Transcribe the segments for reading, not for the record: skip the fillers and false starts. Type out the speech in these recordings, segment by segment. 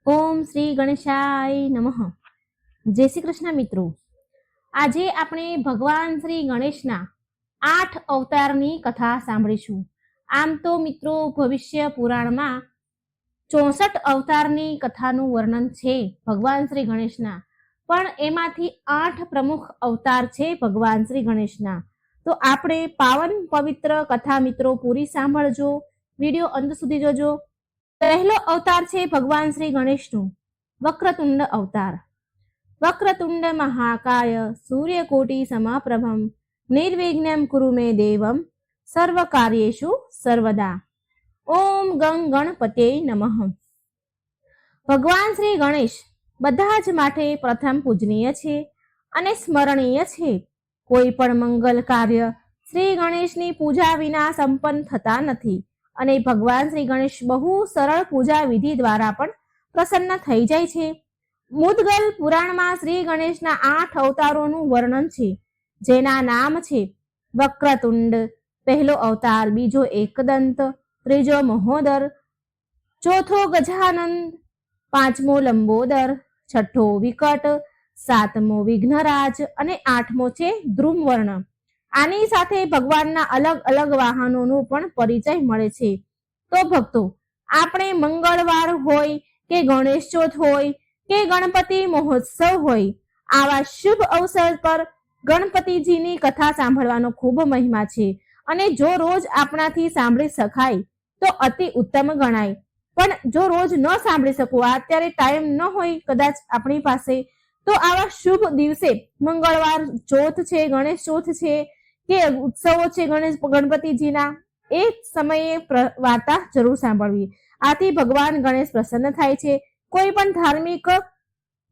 ઓમ શ્રી ગણેશાય નમઃ. જય શ્રી કૃષ્ણ મિત્રો. આજે આપણે ભગવાન શ્રી ગણેશના 8 અવતારની કથા સાંભળીશું. આમ તો મિત્રો ભવિષ્ય પુરાણમાં 64 અવતારની કથાનું વર્ણન છે ભગવાન શ્રી ગણેશના, પણ એમાંથી 8 પ્રમુખ અવતાર છે ભગવાન શ્રી ગણેશના. તો આપણે પાવન પવિત્ર કથા મિત્રો પૂરી સાંભળજો, વિડીયો અંત સુધી જોજો. પહેલો અવતાર છે ભગવાન શ્રી ગણેશનું વક્રતુંડ અવતાર. વક્રતુંડ મહાકાય સૂર્યકોટી સમપ્રભમ નિર્વિઘ્નમ કુરુ મે દેવમ સર્વ કાર્યેષુ સર્વદા. ઓમ ગંગ ગણપત્યે નમઃ. ભગવાન શ્રી ગણેશ બધા જ માટે પ્રથમ પૂજનીય છે અને સ્મરણીય છે. કોઈ પણ મંગલ કાર્ય શ્રી ગણેશની પૂજા વિના સંપન્ન થતા નથી અને ભગવાન શ્રી ગણેશ બહુ સરળ પૂજા વિધિ દ્વારા પણ પ્રસન્ન થઈ જાય છે. મુદગલ પુરાણમાં શ્રી ગણેશના 8 અવતારોનું વર્ણન છે, જેના નામ છે વક્રતુંડ, પહેલો અવતાર, બીજો એકદંત, ત્રીજો મહોદર, ચોથો ગજાનંદ, પાંચમો લંબોદર, છઠ્ઠો વિકટ, સાતમો વિઘ્નરાજ અને આઠમો છે ધ્રુમવર્ણ. આની સાથે ભગવાનના અલગ અલગ વાહનોનો પણ પરિચય મળે છે. તો ભક્તો, આપણે મંગળવાર હોય કે ગણેશ ચોથ હોય કે ગણપતિ મહોત્સવ હોય, આવા શુભ અવસર પર ગણપતિજીની કથા સાંભળવાનો ખૂબ મહિમા છે અને જો રોજ આપણાથી સાંભળી શકાય તો અતિ ઉત્તમ ગણાય. પણ જો રોજ ન સાંભળી શકું, અત્યારે ટાઈમ ન હોય કદાચ આપણી પાસે, તો આવા શુભ દિવસે મંગળવાર ચોથ છે, ગણેશ ચોથ છે કે ઉત્સવો છે ગણપતિજીના, એ સમયે વાર્તા જરૂર સાંભળવી. આથી ભગવાન ગણેશ પ્રસન્ન થાય છે. કોઈ પણ ધાર્મિક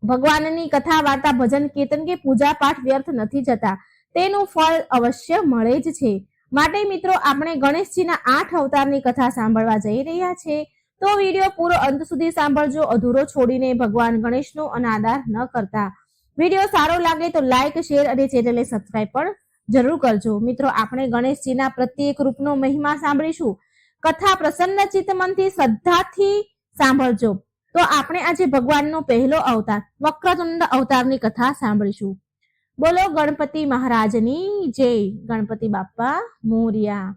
ભગવાનની કથા, વાર્તા, ભજન, કીર્તન કે પૂજા પાઠ વ્યર્થ નથી જતા, તેનું ફળ અવશ્ય મળે જ છે. માટે મિત્રો, આપણે ગણેશજીના 8 અવતારની કથા સાંભળવા જઈ રહ્યા છે. તો વિડીયો પૂરો અંત સુધી સાંભળજો, અધૂરો છોડીને ભગવાન ગણેશનો અનાદર ન કરતા. વિડીયો સારો લાગે તો લાઈક, શેર અને ચેનલને સબસ્ક્રાઇબ પણ જરૂર કરજો. મિત્રો, આપણે ગણેશજીના પ્રત્યેક રૂપનો મહિમા સાંભળીશું. કથા પ્રસન્ન ચિત્ત મનથી શ્રદ્ધાથી સાંભળજો. તો આપણે આજે ભગવાનનો પહેલો અવતાર વક્રતુંડ અવતારની કથા સાંભળીશું. બોલો ગણપતિ મહારાજની જય. ગણપતિ બાપ્પા મોર્યા.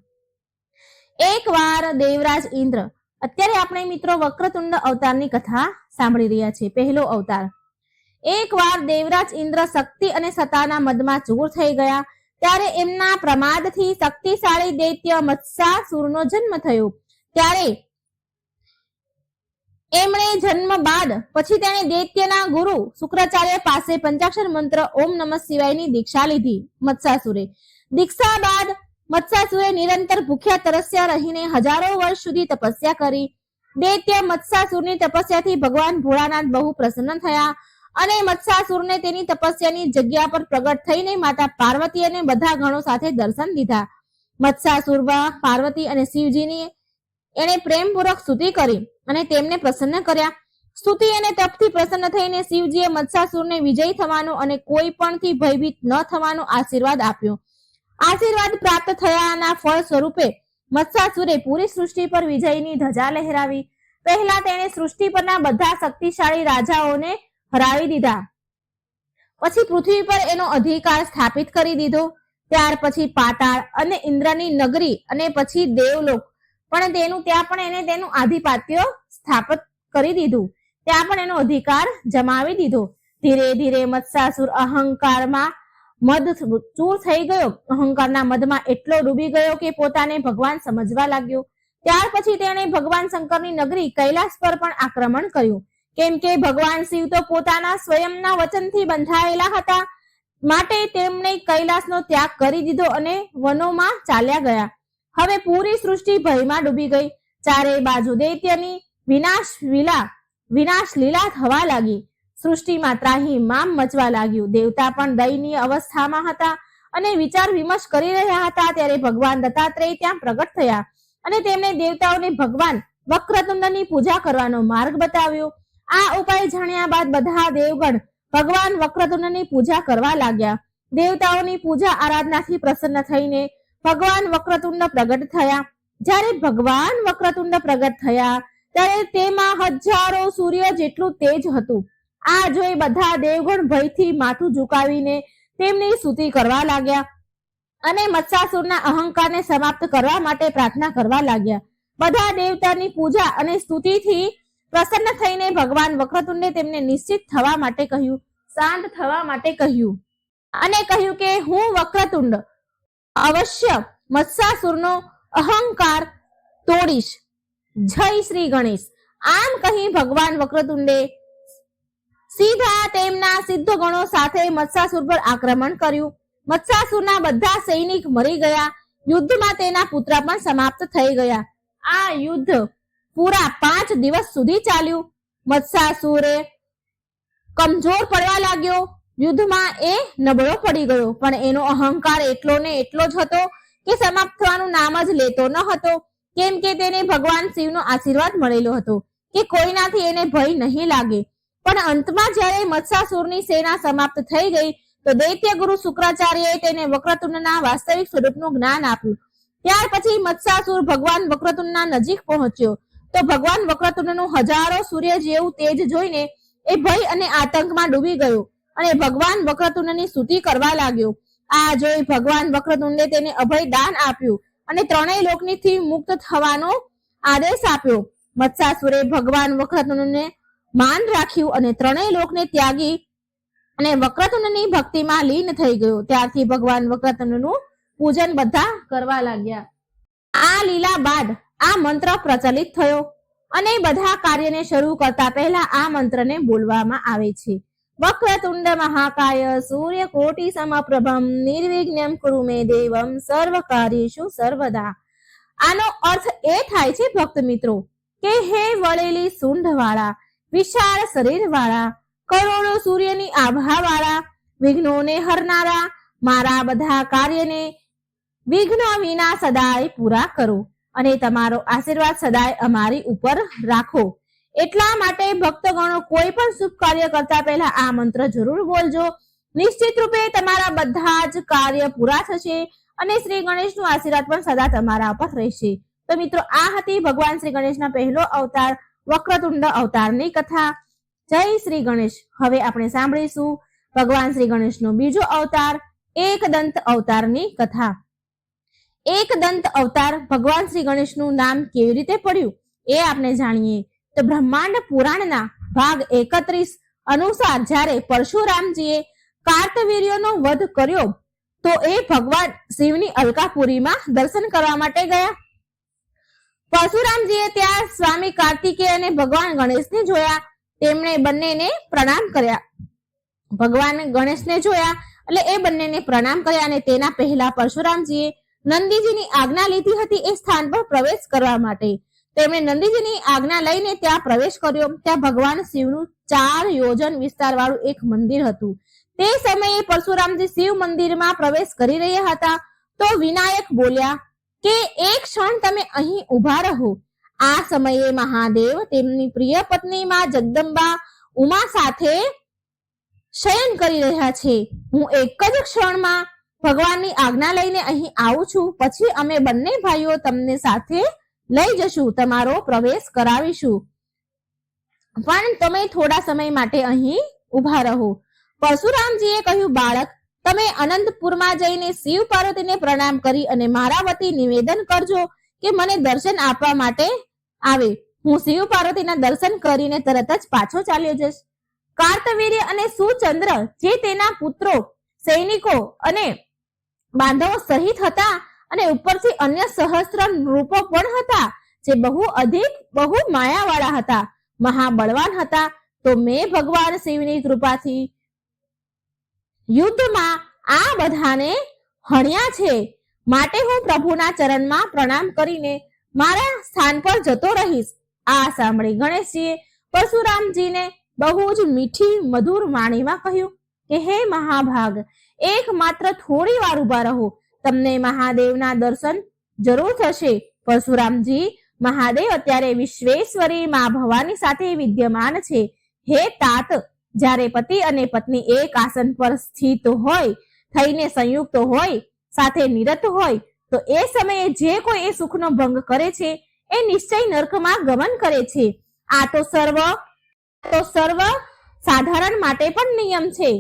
એક વાર દેવરાજ ઇન્દ્ર, અત્યારે આપણે મિત્રો વક્રતુંડ અવતારની કથા સાંભળી રહ્યા છે. પહેલો અવતાર. એક વાર દેવરાજ ઇન્દ્ર શક્તિ અને સત્તાના મદમાં ચૂર થઈ ગયા. ત્યારે એમના પ્રમાદથી શક્તિશાળી દૈત્ય મત્સ્યાસુરનો જન્મ થયો. ત્યારે એમણે જન્મ બાદ પછી તેણે દૈત્યના ગુરુ શુક્રાચાર્ય પાસે પંચાક્ષર મંત્ર ઓમ નમઃ શિવાયની દીક્ષા લીધી. મત્સ્યાસુરે દીક્ષા બાદ મત્સ્યાસુરે નિરંતર ભૂખ્યા તરસ્યા રહીને હજારો વર્ષ સુધી તપસ્યા કરી. દૈત્ય મત્સ્યાસુરની તપસ્યાથી ભગવાન ભોળાનાથ બહુ પ્રસન્ન થયા અને મત્સ્યાસુરને તેની તપસ્યાની જગ્યા પર પ્રગટ થઈને માતા પાર્વતી અને બધા ગણો સાથે દર્શન દીધા. મત્સ્યાસુરમાં પાર્વતી અને શિવજીની એણે પ્રેમપૂર્વક સ્તુતિ કરી અને તેમને પ્રસન્ન કર્યા. સ્તુતિ અને તપથી પ્રસન્ન થઈને શિવજીએ મત્સ્યાસુરને વિજય થવાનો અને કોઈ પણથી ભયભીત ન થવાનો આશીર્વાદ આપ્યો. આશીર્વાદ પ્રાપ્ત થયાના ફળ સ્વરૂપે મત્સ્યાસુરે પૂરી સૃષ્ટિ પર વિજયની ધજા લહેરાવી. પહેલા તેણે સૃષ્ટિ પરના બધા શક્તિશાળી રાજાઓને હરાવી દીધા. પછી પૃથ્વી પર એનો અધિકાર સ્થાપિત કરી દીધો. ત્યાર પછી પાતાળ અને ઇન્દ્રની નગરી અને પછી દેવલોક પણ ત્યાં પણ એને તેનું આધિપત્ય સ્થાપિત કરી દીધું. ત્યાં પણ એનો અધિકાર જમાવી દીધો. ધીરે ધીરે મત્સ્યાસુર અહંકારમાં ચૂર થઈ ગયો. અહંકારના મદમાં એટલો ડૂબી ગયો કે પોતાને ભગવાન સમજવા લાગ્યો. ત્યાર પછી તેણે ભગવાન શંકરની નગરી કૈલાસ પર પણ આક્રમણ કર્યું. કેમ કે ભગવાન શિવ તો પોતાના સ્વયંના વચનથી બંધાયેલા હતા, માટે તેમણે કૈલાસનો ત્યાગ કરી દીધો અને વનોમાં ચાલ્યા ગયા. હવે પૂરી સૃષ્ટિ ભયમાં ડૂબી ગઈ. ચારે બાજુ દૈત્યની વિનાશ લીલા થવા લાગી. સૃષ્ટિમાં ત્રાહિમામ મચવા લાગ્યું. દેવતા પણ દયનીય અવસ્થામાં હતા અને વિચાર વિમર્શ કરી રહ્યા હતા. ત્યારે ભગવાન દત્તાત્રેય ત્યાં પ્રગટ થયા અને તેમણે દેવતાઓને ભગવાન વક્રતુંડની પૂજા કરવાનો માર્ગ બતાવ્યો. આ ઉપાય જાણ્યા બાદ બધા દેવગણ ભગવાન વક્રતુંડની પૂજા કરવા લાગ્યા. દેવતાઓની પૂજા આરાધનાથી પ્રસન્ન થઈને ભગવાન વક્રતુંડ પ્રગટ થયા. જ્યારે ભગવાન વક્રતુંડ પ્રગટ થયા ત્યારે તેમાં હજારો સૂર્ય જેટલું તેજ હતું. આ જોઈ બધા દેવગણ ભયથી માથું ઝુકાવીને તેમની સ્તુતિ કરવા લાગ્યા અને મત્સાસુરના અહંકારને સમાપ્ત કરવા માટે પ્રાર્થના કરવા લાગ્યા. બધા દેવતાની પૂજા અને સ્તુતિથી પ્રસન્ન થઈને ભગવાન વક્રતુંડે તેમને નિશ્ચિત થવા માટે કહ્યું, શાંત થવા માટે કહ્યું અને કહ્યું કે હું વક્રતુંડ અવશ્ય મત્સાસુરનો અહંકાર તોડીશ. જય શ્રી ગણેશ. આમ કહી ભગવાન વક્રતુંડે સીધા તેમના સિદ્ધ ગણો સાથે મત્સાસુર પર આક્રમણ કર્યું. મત્સાસુરના બધા સૈનિક મરી ગયા. યુદ્ધમાં તેના પુત્ર પણ સમાપ્ત થઈ ગયા. આ યુદ્ધ પૂરા 5 દિવસ સુધી ચાલ્યું. મત્સાસુરે કમજોર પડવા લાગ્યો. યુદ્ધમાં એ નબળો પડી ગયો, પણ એનો અહંકાર એટલો ને એટલો જ હતો કે સમાપ્ત થવાનું નામ જ લેતો ન હતો. કેમ કે તેને ભગવાન શિવનો આશીર્વાદ મળેલો હતો કે કોઈનાથી એને ભય નહીં લાગે. પણ અંતમાં જ્યારે મત્સાસુરની સેના સમાપ્ત થઈ ગઈ તો દૈત્ય ગુરુ શુક્રાચાર્યએ તેને વક્રતુંડના વાસ્તવિક સ્વરૂપનું જ્ઞાન આપ્યું. ત્યાર પછી મત્સાસુર ભગવાન વક્રતુંડના નજીક પહોંચ્યો તો ભગવાન વક્રતુંડનું હજારો સૂર્ય જેવું તેજ જોઈને એ ભય અને આતંકમાં ડૂબી ગયો અને ભગવાન વક્રતુંડની સ્તુતિ કરવા લાગ્યો. આ જોઈ ભગવાન વક્રતુંડે તેને અભય દાન આપ્યું અને ત્રણેય લોકથી મુક્ત થવાનો આદેશ આપ્યો. મત્સાસુરે ભગવાન વક્રતુંડને માન રાખ્યું અને ત્રણેય લોકને ત્યાગી અને વક્રતુંડની ભક્તિમાં લીન થઈ ગયો. ત્યારથી ભગવાન વક્રતુંડનું પૂજન બધા કરવા લાગ્યા. આ લીલા બાદ આ મંત્ર પ્રચલિત થયો અને બધા કાર્યને શરૂ કરતા પહેલા આ મંત્રને બોલવામાં આવે છે. વક્રતુંડ મહાકાય સૂર્યકોટિ સમપ્રભમ નિર્વિઘ્નમ કુરુ મે દેવમ સર્વ કાર્યેષુ સર્વદા. આનો અર્થ એ થાય છે ભક્ત મિત્રો કે હે વળેલી સૂંઢ વાળા, વિશાળ શરીર વાળા, કરોડો સૂર્યની આભા વાળા, વિઘ્નોને હરનારા, મારા બધા કાર્યને વિઘ્ન વિના સદાય પૂરા કરો અને તમારો આશીર્વાદ સદાય અમારી ઉપર રાખો. એટલા માટે ભક્તગણો કોઈ પણ શુભ કાર્ય કરતા પહેલા આ મંત્ર જરૂર બોલજો. નિશ્ચિત રૂપે તમારા બધા જ કાર્ય પૂરા થશે અને શ્રી ગણેશનો આશીર્વાદ પણ સદા તમારા ઉપર રહેશે. તો મિત્રો, આ હતી ભગવાન શ્રી ગણેશના પહેલો અવતાર વક્રતુંડ અવતારની કથા. જય શ્રી ગણેશ. હવે આપણે સાંભળીશું ભગવાન શ્રી ગણેશનો બીજો અવતાર એકદંત અવતારની કથા. એકદંત અવતાર ભગવાન શ્રી ગણેશનું નામ કેવી રીતે પડ્યું એ આપણે જાણીએ તો બ્રહ્માંડ પુરાણના ભાગ 31 અનુસાર જ્યારે પરશુરામજીએ કાર્તવીર્યનો વધ કર્યો તો એ ભગવાન શિવની અલકાપુરીમાં દર્શન કરવા માટે ગયા. પરશુરામજીએ ત્યાં સ્વામી કાર્તિકેય અને ભગવાન ગણેશને જોયા. તેમણે બંનેને પ્રણામ કર્યા. ભગવાન ગણેશને જોયા એટલે એ બંનેને પ્રણામ કર્યા અને તેના પહેલા પરશુરામજીએ નંદીજીની આજ્ઞા લીધી હતી એ સ્થાન પર પ્રવેશ કરવા માટે. તેમણે નંદીજીની આજ્ઞા લઈને ત્યાં પ્રવેશ કર્યો. ત્યાં ભગવાન શિવનું 4 યોજન વિસ્તાર વાળું એક મંદિર હતું. તે સમયે પરશુરામજી શિવ મંદિરમાં પ્રવેશ કરી રહ્યા હતા તો વિનાયક બોલ્યા કે એક ક્ષણ તમે અહીં ઉભા રહો. આ સમયે મહાદેવ તેમની પ્રિય પત્ની માં જગદંબા ઉમા સાથે શયન કરી રહ્યા છે. હું એક જ ક્ષણમાં ભગવાનની આજ્ઞા લઈને અહીં આવું છું. પછી અમે બંને ભાઈઓ તમને સાથે લઈ જશું, તમારો પ્રવેશ કરાવીશું, પણ તમે થોડા સમય માટે અહીં ઉભા રહો. પરશુરામજીએ કહ્યું, બાળક, તમે અનંતપુરમાં જઈને શિવ પાર્વતીને પ્રણામ કરી અને મારા વતી નિવેદન કરજો કે મને દર્શન આપવા માટે આવે. હું શિવ પાર્વતીના દર્શન કરીને તરત જ પાછો ચાલ્યો જઈશ. કાર્તવીર્ય અને સુચંદ્ર જે તેના પુત્રો, સૈનિકો અને બાંધવો સહિત હતા અને ઉપરથી અન્ય સહસ્ત્ર રૂપો પણ હતા જે બહુ માયાવાળા હતા, મહાબળવાન હતા. તો મેં ભગવાન શિવની કૃપાથી યુદ્ધમાં આ બધાને હણ્યા છે. માટે હું પ્રભુના ચરણમાં પ્રણામ કરીને મારા સ્થાન પર જતો રહીશ. આ સાંભળી ગણેશજીએ પરશુરામજીને બહુ જ મીઠી મધુર વાણીમાં કહ્યું કે હે મહાભાગ, એક માત્ર થોડી વાર ઉભા રહો, તમને મહાદેવના દર્શન જરૂર થશે. પરશુરામજી, મહાદેવ અત્યારે વિશ્વેશ્વરી મા ભવાની સાથે વિદ્યમાન છે. હે તાત, જ્યારે પતિ અને પત્ની એક આસન પર સ્થિત હોય, થઈને સંયુક્ત હોય, સાથે નિરત હોય તો એ સમયે જે કોઈ એ સુખનો ભંગ કરે છે એ નિશ્ચય નરકમાં ગમન કરે છે. આ તો સર્વ સાધારણ માટે પણ નિયમ છે.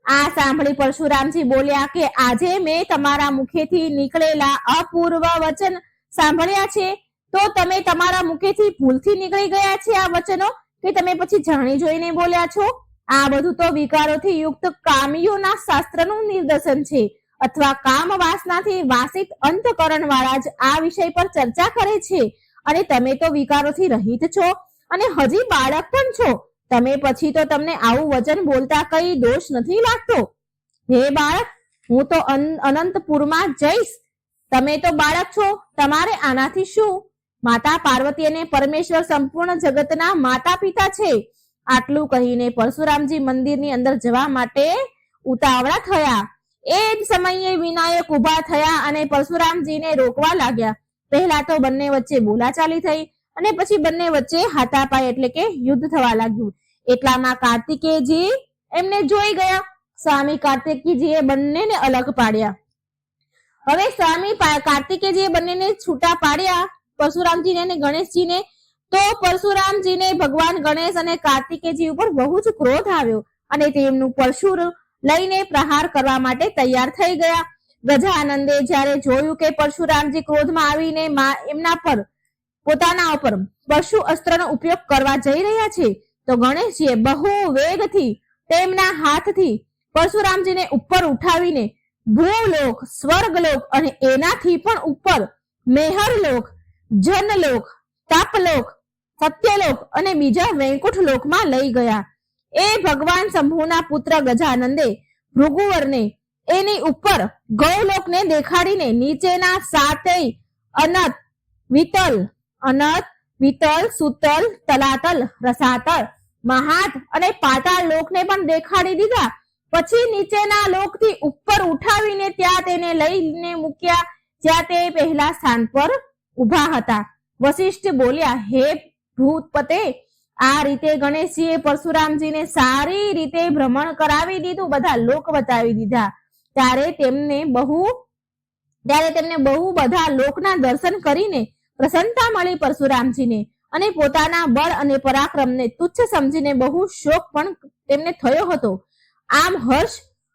આ સાંભળી પરશુરામજી બોલ્યા કે આજે મેં તમારા મુખેથી નીકળેલા અપૂર્વ વચન સાંભળ્યા છે, તો તમે તમારા મુખેથી ભૂલથી નીકળી ગયા છે આ વચનો, કે તમે પછી જાણી જોઈને બોલ્યા છો? આ બધું તો વિકારોથી યુક્ત કામીઓના શાસ્ત્રનું નિદર્શન છે, અથવા કામ વાસનાથી વાસિત અંતકરણ વાળા જ આ વિષય પર ચર્ચા કરે છે. અને તમે તો વિકારોથી રહિત છો અને હજી બાળક પણ છો. તમે પછી તો તમને આવું વચન બોલતા કઈ દોષ નથી લાગતો? હે બાળક, હું તો અનંતપુરમાં જઈશ. તમે તો બાળક છો, તમારે આનાથી શું? માતા પાર્વતી અને પરમેશ્વર સંપૂર્ણ જગતના માતા પિતા છે. આટલું કહીને પરશુરામજી મંદિરની અંદર જવા માટે ઉતાવળા થયા. એ જ સમયે વિનાયક ઉભા થયા અને પરશુરામજીને રોકવા લાગ્યા. પહેલા તો બંને વચ્ચે બોલાચાલી થઈ અને પછી બંને વચ્ચે હાથાપાઈ એટલે કે યુદ્ધ થવા લાગ્યું. એટલામાં કાર્તિકેયજી એમને જોઈ ગયા. સ્વામી કાર્તિકેયજીએ બંનેને અલગ પાડ્યા. હવે સ્વામી કાર્તિકેયજીએ બંનેને છૂટા પાડ્યા, પરશુરામજીને અને ગણેશજીને. તો પરશુરામજીને ભગવાન ગણેશ અને કાર્તિકેયજી ઉપર બહુ જ ક્રોધ આવ્યો અને તેમનું પરશુર લઈને પ્રહાર કરવા માટે તૈયાર થઈ ગયા. ગજાનંદે જ્યારે જોયું કે પરશુરામજી ક્રોધમાં આવીને એમના પર પોતાના ઉપર પરશુ અસ્ત્રનો ઉપયોગ કરવા જઈ રહ્યા છે, તો ગણેશજીએ બહુ વેગથી તેમના હાથથી પરશુરામજીને ઉપર ઉઠાવીને ભૂલોક, સ્વર્ગલોક અને એનાથી પણ ઉપર મેહરલોક, જનલોક, તપલોક, સત્યલોક અને બીજા વૈકુંઠ લોકમાં લઈ ગયા. એ ભગવાન શંભુના પુત્ર ગજાનંદે ભૃગુવરને એની ઉપર ગૌલોકને દેખાડીને નીચેના સાતેય અનત, વિતલ, સુતલ, તલાતલ, રસાતલ, મહાત અને પાતાળ લોકને પણ દેખાડી દીધા. પછી નીચેના લોકથી ઉપર ઉઠાવીને ત્યાં તેને લઈને મૂક્યા જ્યાં તે પહેલા સ્થાન પર ઉભા હતા. વશિષ્ઠ બોલ્યા, હે ભૂતપતે, આ રીતે ગણેશજીએ પરશુરામજીને સારી રીતે ભ્રમણ કરાવી દીધું, બધા લોક બતાવી દીધા. ત્યારે તેમને બહુ બધા લોકના દર્શન કરીને પ્રસન્નતા મળી પરશુરામજીને, અને પોતાના બળ અને પરાક્રમને તુચ્છ સમજીને બહુ શોક પણ તેમને થયો હતો. આમ હર્ષ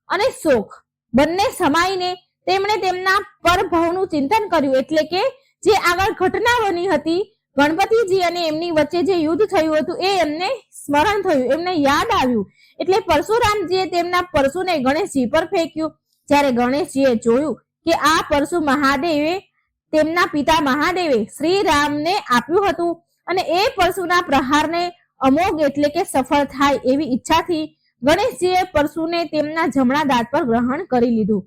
અને શોક બંને સમાઈને તેમણે તેમના પરભવનું ચિંતન કર્યું. એટલે કે જે આગળ ઘટના બની હતી, ગણપતિજી અને એમની વચ્ચે જે યુદ્ધ થયું હતું, એ એમને સ્મરણ થયું, એમને યાદ આવ્યું. એટલે પરશુરામજીએ તેમના પરશુને ગણેશજી પર ફેંક્યું. જ્યારે ગણેશજીએ જોયું કે આ પરશુ મહાદેવે તેમના પિતા મહાદેવે શ્રી રામને આપ્યું હતું અને એ પરશુના પ્રહારને અમોઘ એટલે કે સફળ થાય એવી ઈચ્છાથી ગણેશજીએ પરશુને તેમના જમણા દાંત પર ગ્રહણ કરી લીધું.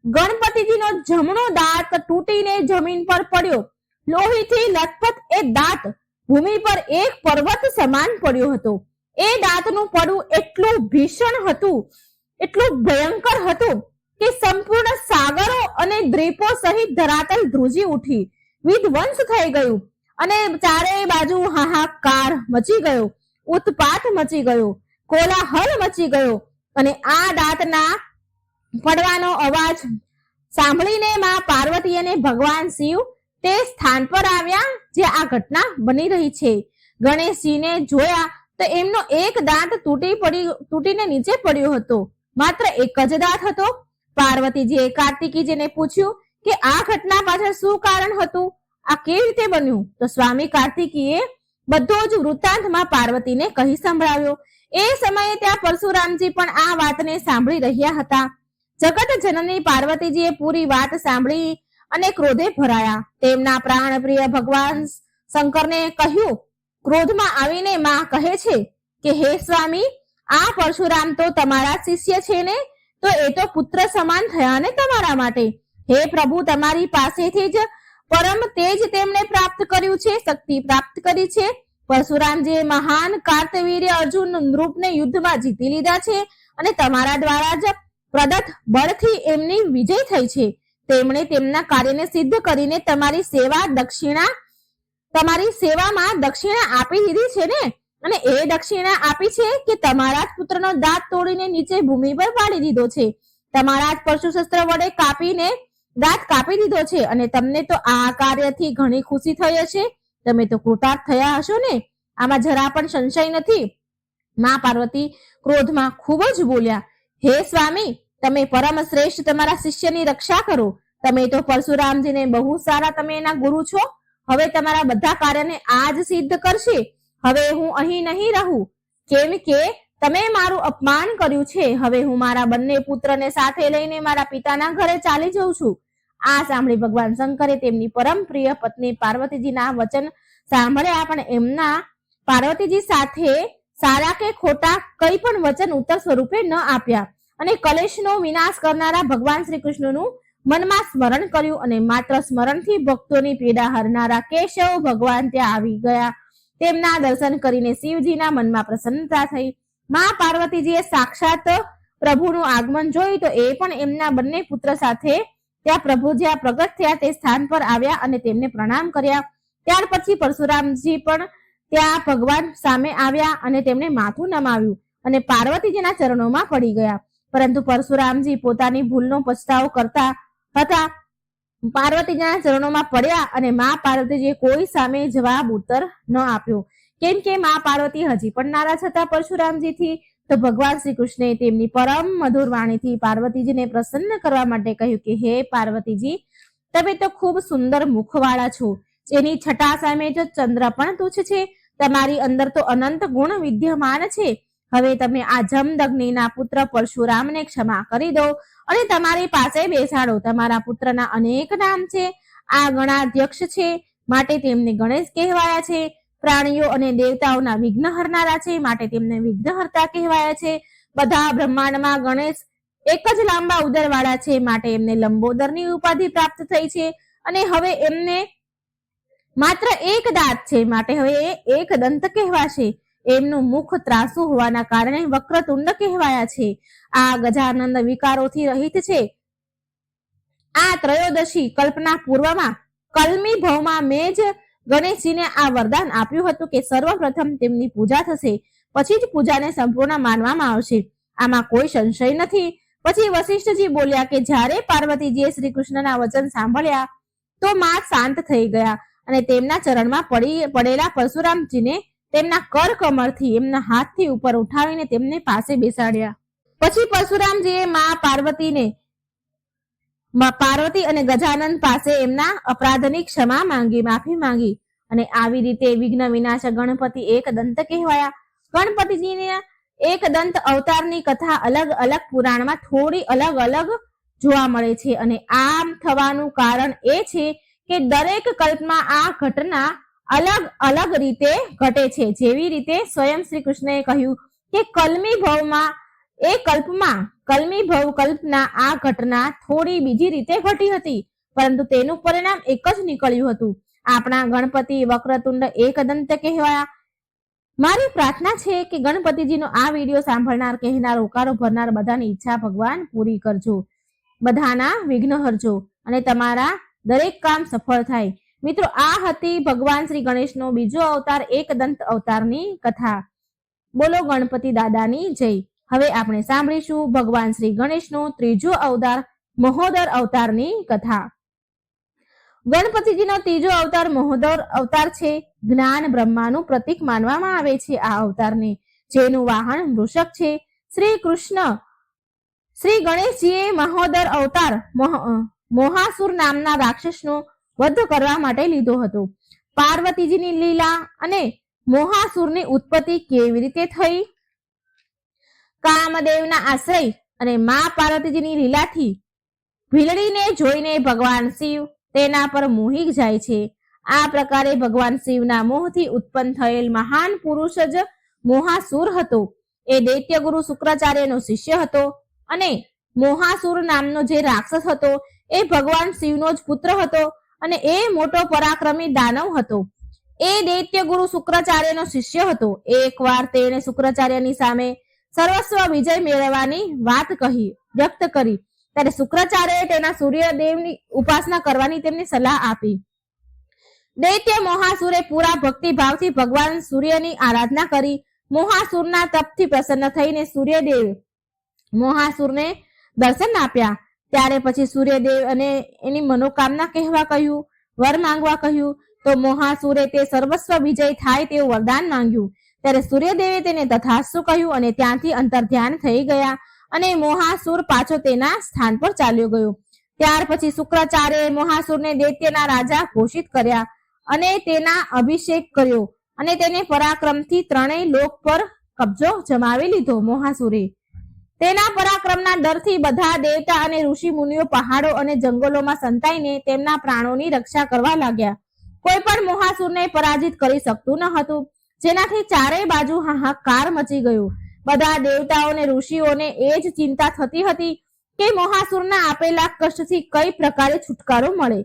ગણપતિજીનો જમણો દાંત તૂટીને જમીન પર પડ્યો. લોહીથી લથપથ એ દાંત ભૂમિ પર એક પર્વત સમાન પડ્યો હતો. એ દાંતનું પડવું એટલું ભીષણ હતું, એટલું ભયંકર હતું કે સંપૂર્ણ સાગરો અને દ્વીપો સહિત ધરાતલ ધ્રુજી ઉઠી, વિધ્વંસ થઈ ગયું અને ચારેય બાજુ હાહાકાર મચી ગયો, ઉત્પાત મચી ગયો, કોલાહલ મચી ગયો. અને આ દાંતના પડવાનો અવાજ સાંભળીને માં પાર્વતી અને ભગવાન શિવ તે સ્થાન પર આવ્યા જે આ ઘટના બની રહી છે. ગણેશજીને જોયા તો એમનો એક દાંત તૂટીને નીચે પડ્યો હતો. માત્ર એક જ દાંત હતો. પાર્વતીજીએ કાર્તિકેયજીને પૂછ્યું કે આ ઘટના પાછળ શું કારણ હતું, આ કેવી રીતે બન્યું? તો સ્વામી કાર્તિકેયે બધો જ વૃત્તાંતમાં પાર્વતીને કહી સંભળાવ્યો. એ સમયે ત્યાં પરશુરામજી પણ આ વાતને સાંભળી રહ્યા હતા. જગત જનની પાર્વતીજીએ પૂરી વાત સાંભળી અને ક્રોધે ભરાયા. તેમના પ્રાણપ્રિય ભગવાન શંકરને કહ્યું. ક્રોધમાં આવીને માં કહે છે કે હે સ્વામી, આ પરશુરામ તો તમારા શિષ્ય છે ને, તો એ તો પુત્ર સમાન થયા ને તમારા માટે. હે પ્રભુ, તમારી પાસેથી જ પરમ તેજ તેમણે પ્રાપ્ત કર્યું છે, શક્તિ પ્રાપ્ત કરી છે. પરશુરામજીએ મહાન કાર્તવીર્ય અર્જુન નૃપને યુદ્ધમાં જીતી લીધા છે અને તમારા દ્વારા જ પ્રદત્ત બળથી એમની વિજય થઈ છે. તેમણે તેમના કાર્યને સિદ્ધ કરીને તમારી સેવામાં દક્ષિણા આપી દીધી છે ને, અને એ દક્ષિણા આપી છે કે તમારા જ પુત્રનો દાંત તોડીને નીચે ભૂમિ પર પાડી દીધો છે, તમારા જ પરશુ શસ્ત્ર વડે કાપીને દાંત કાપી દીધો છે. અને તમને તો આ કાર્યથી ઘણી ખુશી થઈ હશે. તમે તો કૃતાર્થ થયા હશો ને? આમાં જરા પણ સંશય નથી. માં પાર્વતી ક્રોધમાં ખૂબ જ બોલ્યા, હે સ્વામી, તમે પરમ શ્રેષ્ઠ તમારા શિષ્યની રક્ષા કરો. તમે તો પરશુરામજીને બહુ સારા, તમે એના ગુરુ છો. હવે તમારા બધા કાર્યને આજ સિદ્ધ કરશે. હવે હું અહીં નહીં રહું, કેમ કે તમે મારું અપમાન કર્યું છે. હવે હું મારા બંને પુત્રને સાથે લઈને મારા પિતાના ઘરે ચાલી જઉં છું. આ સાંભળી ભગવાન શંકરે તેમની પરમ પ્રિય પત્ની પાર્વતીજીના વચન સાંભળ્યા, પણ એમના પાર્વતીજી સાથે સારા કે ખોટા કઈ પણ વચન ઉત્તર સ્વરૂપે ન આપ્યા અને કલેશનો વિનાશ કરનારા ભગવાન શ્રી કૃષ્ણનું મનમાં સ્મરણ કર્યું અને માત્ર સ્મરણથી ભક્તોની પીડા હરનારા કેશવ ભગવાન ત્યાં આવી ગયા. તેમના દર્શન કરીને શિવજીના મનમાં પ્રસન્નતા થઈ. માં પાર્વતીજીએ સાક્ષાત પ્રભુનું આગમન જોયું તો એ પણ એમના બંને પુત્ર સાથે ત્યાં પ્રભુ જ્યાં પ્રગટ થયા તે સ્થાન પર આવ્યા અને તેમને પ્રણામ કર્યા. ત્યાર પછી પરશુરામજી પણ ત્યાં ભગવાન સામે આવ્યા અને તેમણે માથું નમાવ્યું અને પાર્વતીજીના ચરણોમાં પડી ગયા. પરંતુ પરશુરામજી પોતાની ભૂલનો પછતાવો કરતા હતા. પાર્વતીજીના ચરણોમાં પડ્યા અને માં પાર્વતીજીએ કોઈ સામે જવાબ ઉત્તર ન આપ્યો, કેમ કે માં પાર્વતી હજી પણ નારાજ હતા પરશુરામજીથી. તો ભગવાન શ્રી કૃષ્ણે તેમની પરમ મધુર વાણીથી પાર્વતીજીને પ્રસન્ન કરવા માટે કહ્યું કે હે પાર્વતીજી, તમે તો ખૂબ સુંદર મુખવાળા છો, જેની છટા સામે જો ચંદ્ર પણ તુચ્છ છે. તમારી અંદર તો અનંત ગુણ વિદ્યમાન છે. હવે તમે આ જમદગ્નિના પુત્ર પરશુરામને ક્ષમા કરી દો અને તમારી પાસે બેસાડો. તમારા પુત્રના અનેક નામ છે. આ ગણાધ્યક્ષ છે, માટે તેમને ગણેશ કહેવાયા છે. પ્રાણીઓ અને દેવતાઓના વિઘ્ન હરનારા છે, માટે તેમને વિઘ્નહર્તા કહેવાયા છે. બધા બ્રહ્માંડમાં ગણેશ એક જ લાંબા ઉદરવાળા છે, માટે એમને લંબોદરની ઉપાધિ પ્રાપ્ત થઈ છે. અને હવે એમને માત્ર એક દાંત છે, માટે હવે એ એક દંત કહેવાશે. એમનું મુખ ત્રાસુ હોવાના કારણે વક્રતુંડ કહેવાયા છે. આ ગજાનંદ વિકારોથી રહિત છે. આ ત્રયોદશી કલ્પના પૂર્વમાં કલમી ભવમાં મેં જ ગણેશજીને આ વરદાન આપ્યું હતું કે સર્વપ્રથમ તેમની પૂજા થશે, પછી જ પૂજાને સંપૂર્ણ માનવામાં આવશે. આમાં કોઈ સંશય નથી. પછી વશિષ્ઠજી બોલ્યા કે જ્યારે પાર્વતીજીએ શ્રી કૃષ્ણના વચન સાંભળ્યા તો માં શાંત થઈ ગયા અને તેમના ચરણમાં પડેલા પરશુરામજીને તેમના કર કમરથી એમના હાથથી ઉપર ઉઠાવીને તેમને પાસે બેસાડ્યા. પછી પરશુરામજીએ પાર્વતી અને ગજાનંદ પાસે એમના અપરાધની ક્ષમા માંગી, માફી માંગી અને આવી રીતે વિઘ્ન વિનાશક ગણપતિ એક દંત કહેવાયા. ગણપતિજીના એક દંત અવતારની કથા અલગ અલગ પુરાણમાં થોડી અલગ અલગ જોવા મળે છે અને આમ થવાનું કારણ એ છે કે દરેક કલ્પમાં આ ઘટના અલગ અલગ રીતે ઘટે છે. જેવી રીતે સ્વયં શ્રી કૃષ્ણએ કહ્યું કે કલમી ભવ કલ્પના આ ઘટના થોડી બીજી રીતે ઘટી હતી, પરંતુ તેનું પરિણામ એક જ નીકળ્યું હતું. આપણા ગણપતિ વક્રતુંડ એકદંત કહેવાયા. મારી પ્રાર્થના છે કે ગણપતિજીનો આ વિડીયો સાંભળનાર, કહેનાર, હોકારો ભરનાર બધાની ઈચ્છા ભગવાન પૂરી કરજો, બધાના વિઘ્ન હરજો અને તમારા દરેક કામ સફળ થાય. મિત્રો, આ હતી ભગવાન શ્રી ગણેશનો બીજો અવતાર એકદંત અવતારની કથા. બોલો ગણપતિ દાદાની જય. હવે આપણે સાંભળીશું ભગવાન શ્રી ગણેશનો ત્રીજો અવતાર મહોદર અવતારની કથા. ગણપતિજીનો ત્રીજો અવતાર મહોદર અવતાર છે. જ્ઞાન બ્રહ્માનું પ્રતીક માનવામાં આવે છે આ અવતારને, જેનું વાહન વૃષક છે. શ્રી ગણેશજીએ મહોદર અવતાર મોહાસુર નામના રાક્ષસનો વધ કરવા માટે લીધો હતો. પાર્વતીજીની લીલા અને મોહાસુરની ઉત્પત્તિ કેવી રીતે થઈ? કામદેવના આશ્રય અને મા પાર્વતીજીની લીલાથી ભીલડીને જોઈને ભગવાન શિવ તેના પર મોહી જાય છે. આ પ્રકારે ભગવાન શિવના મોહથી ઉત્પન્ન થયેલ મહાન પુરુષ જ મોહાસુર હતો. એ દૈત્ય ગુરુ શુક્રાચાર્યનો શિષ્ય હતો અને મોહાસુર નામનો જે રાક્ષસ હતો એ ભગવાન શિવનો જ પુત્ર હતો અને એ મોટો પરાક્રમી દાનવ હતો. એ દૈત્ય ગુરુ શુક્રાચાર્યનો શિષ્ય હતો. એકવાર તેણે શુક્રાચાર્યની સામે સર્વસ્વ વિજય મેળવવાની વાત વ્યક્ત કરી ત્યારે શુક્રાચાર્યએ તેના સૂર્યદેવની ઉપાસના કરવાની તેમને સલાહ આપી. દૈત્ય મોહાસુરે પૂરા ભક્તિભાવથી ભગવાન સૂર્યની આરાધના કરી. મોહાસુરના તપથી પ્રસન્ન થઈને સૂર્યદેવ મોહાસુરને દર્શન આપ્યા. ત્યારે પછી સૂર્યદેવ અને એની મનોકામના કહેવા કહ્યું, વર માંગવા કહ્યું. તો તો મોહાસુરે તે સર્વસ્વ વિજય થાય તેવું વરદાન માંગ્યું. ત્યારે સૂર્યદેવે તેને તથાસ્તુ કહ્યું અને ત્યાંથી અંતર્ધ્યાન થઈ ગયા અને મોહાસુર પાછો તેના સ્થાન પર ચાલ્યો ગયો. ત્યાર પછી શુક્રાચાર્યએ મોહાસુરને દૈત્યના રાજા ઘોષિત કર્યા અને તેના અભિષેક કર્યો અને તેને પરાક્રમથી ત્રણેય લોક પર કબજો જમાવી લીધો. મોહાસુરે તેના પરાક્રમના ડરથી બધા દેવતા અને ઋષિ મુનિઓ પહાડો અને જંગલોમાં સંતાઈને તેમના પ્રાણોની રક્ષા કરવા લાગ્યા. કોઈ પણ મોહાસુરને પરાજિત કરી શકતું ન હતું, જેનાથી ચારેય બાજુ હાહાકાર મચી ગયો. બધા દેવતાઓ અને ઋષિઓને એ જ ચિંતા થતી હતી કે મોહાસુરના આપેલા કષ્ટથી કઈ પ્રકારે છુટકારો મળે.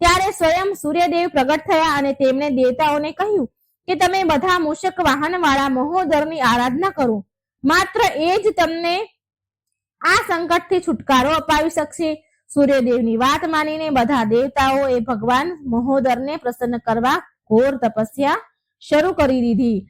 ત્યારે સ્વયં સૂર્યદેવ પ્રગટ થયા અને તેમણે દેવતાઓને કહ્યું કે તમે બધા મૂષક વાહન વાળા મહોદરની આરાધના કરો, માત્ર એ જ તમને આ સંકટથી છુટકારો અપાવી શકશે. સૂર્યદેવની વાત માનીને બધા દેવતાઓએ ભગવાન મહોદરને પ્રસન્ન કરવા ઘોર તપસ્યા શરૂ કરી દીધી.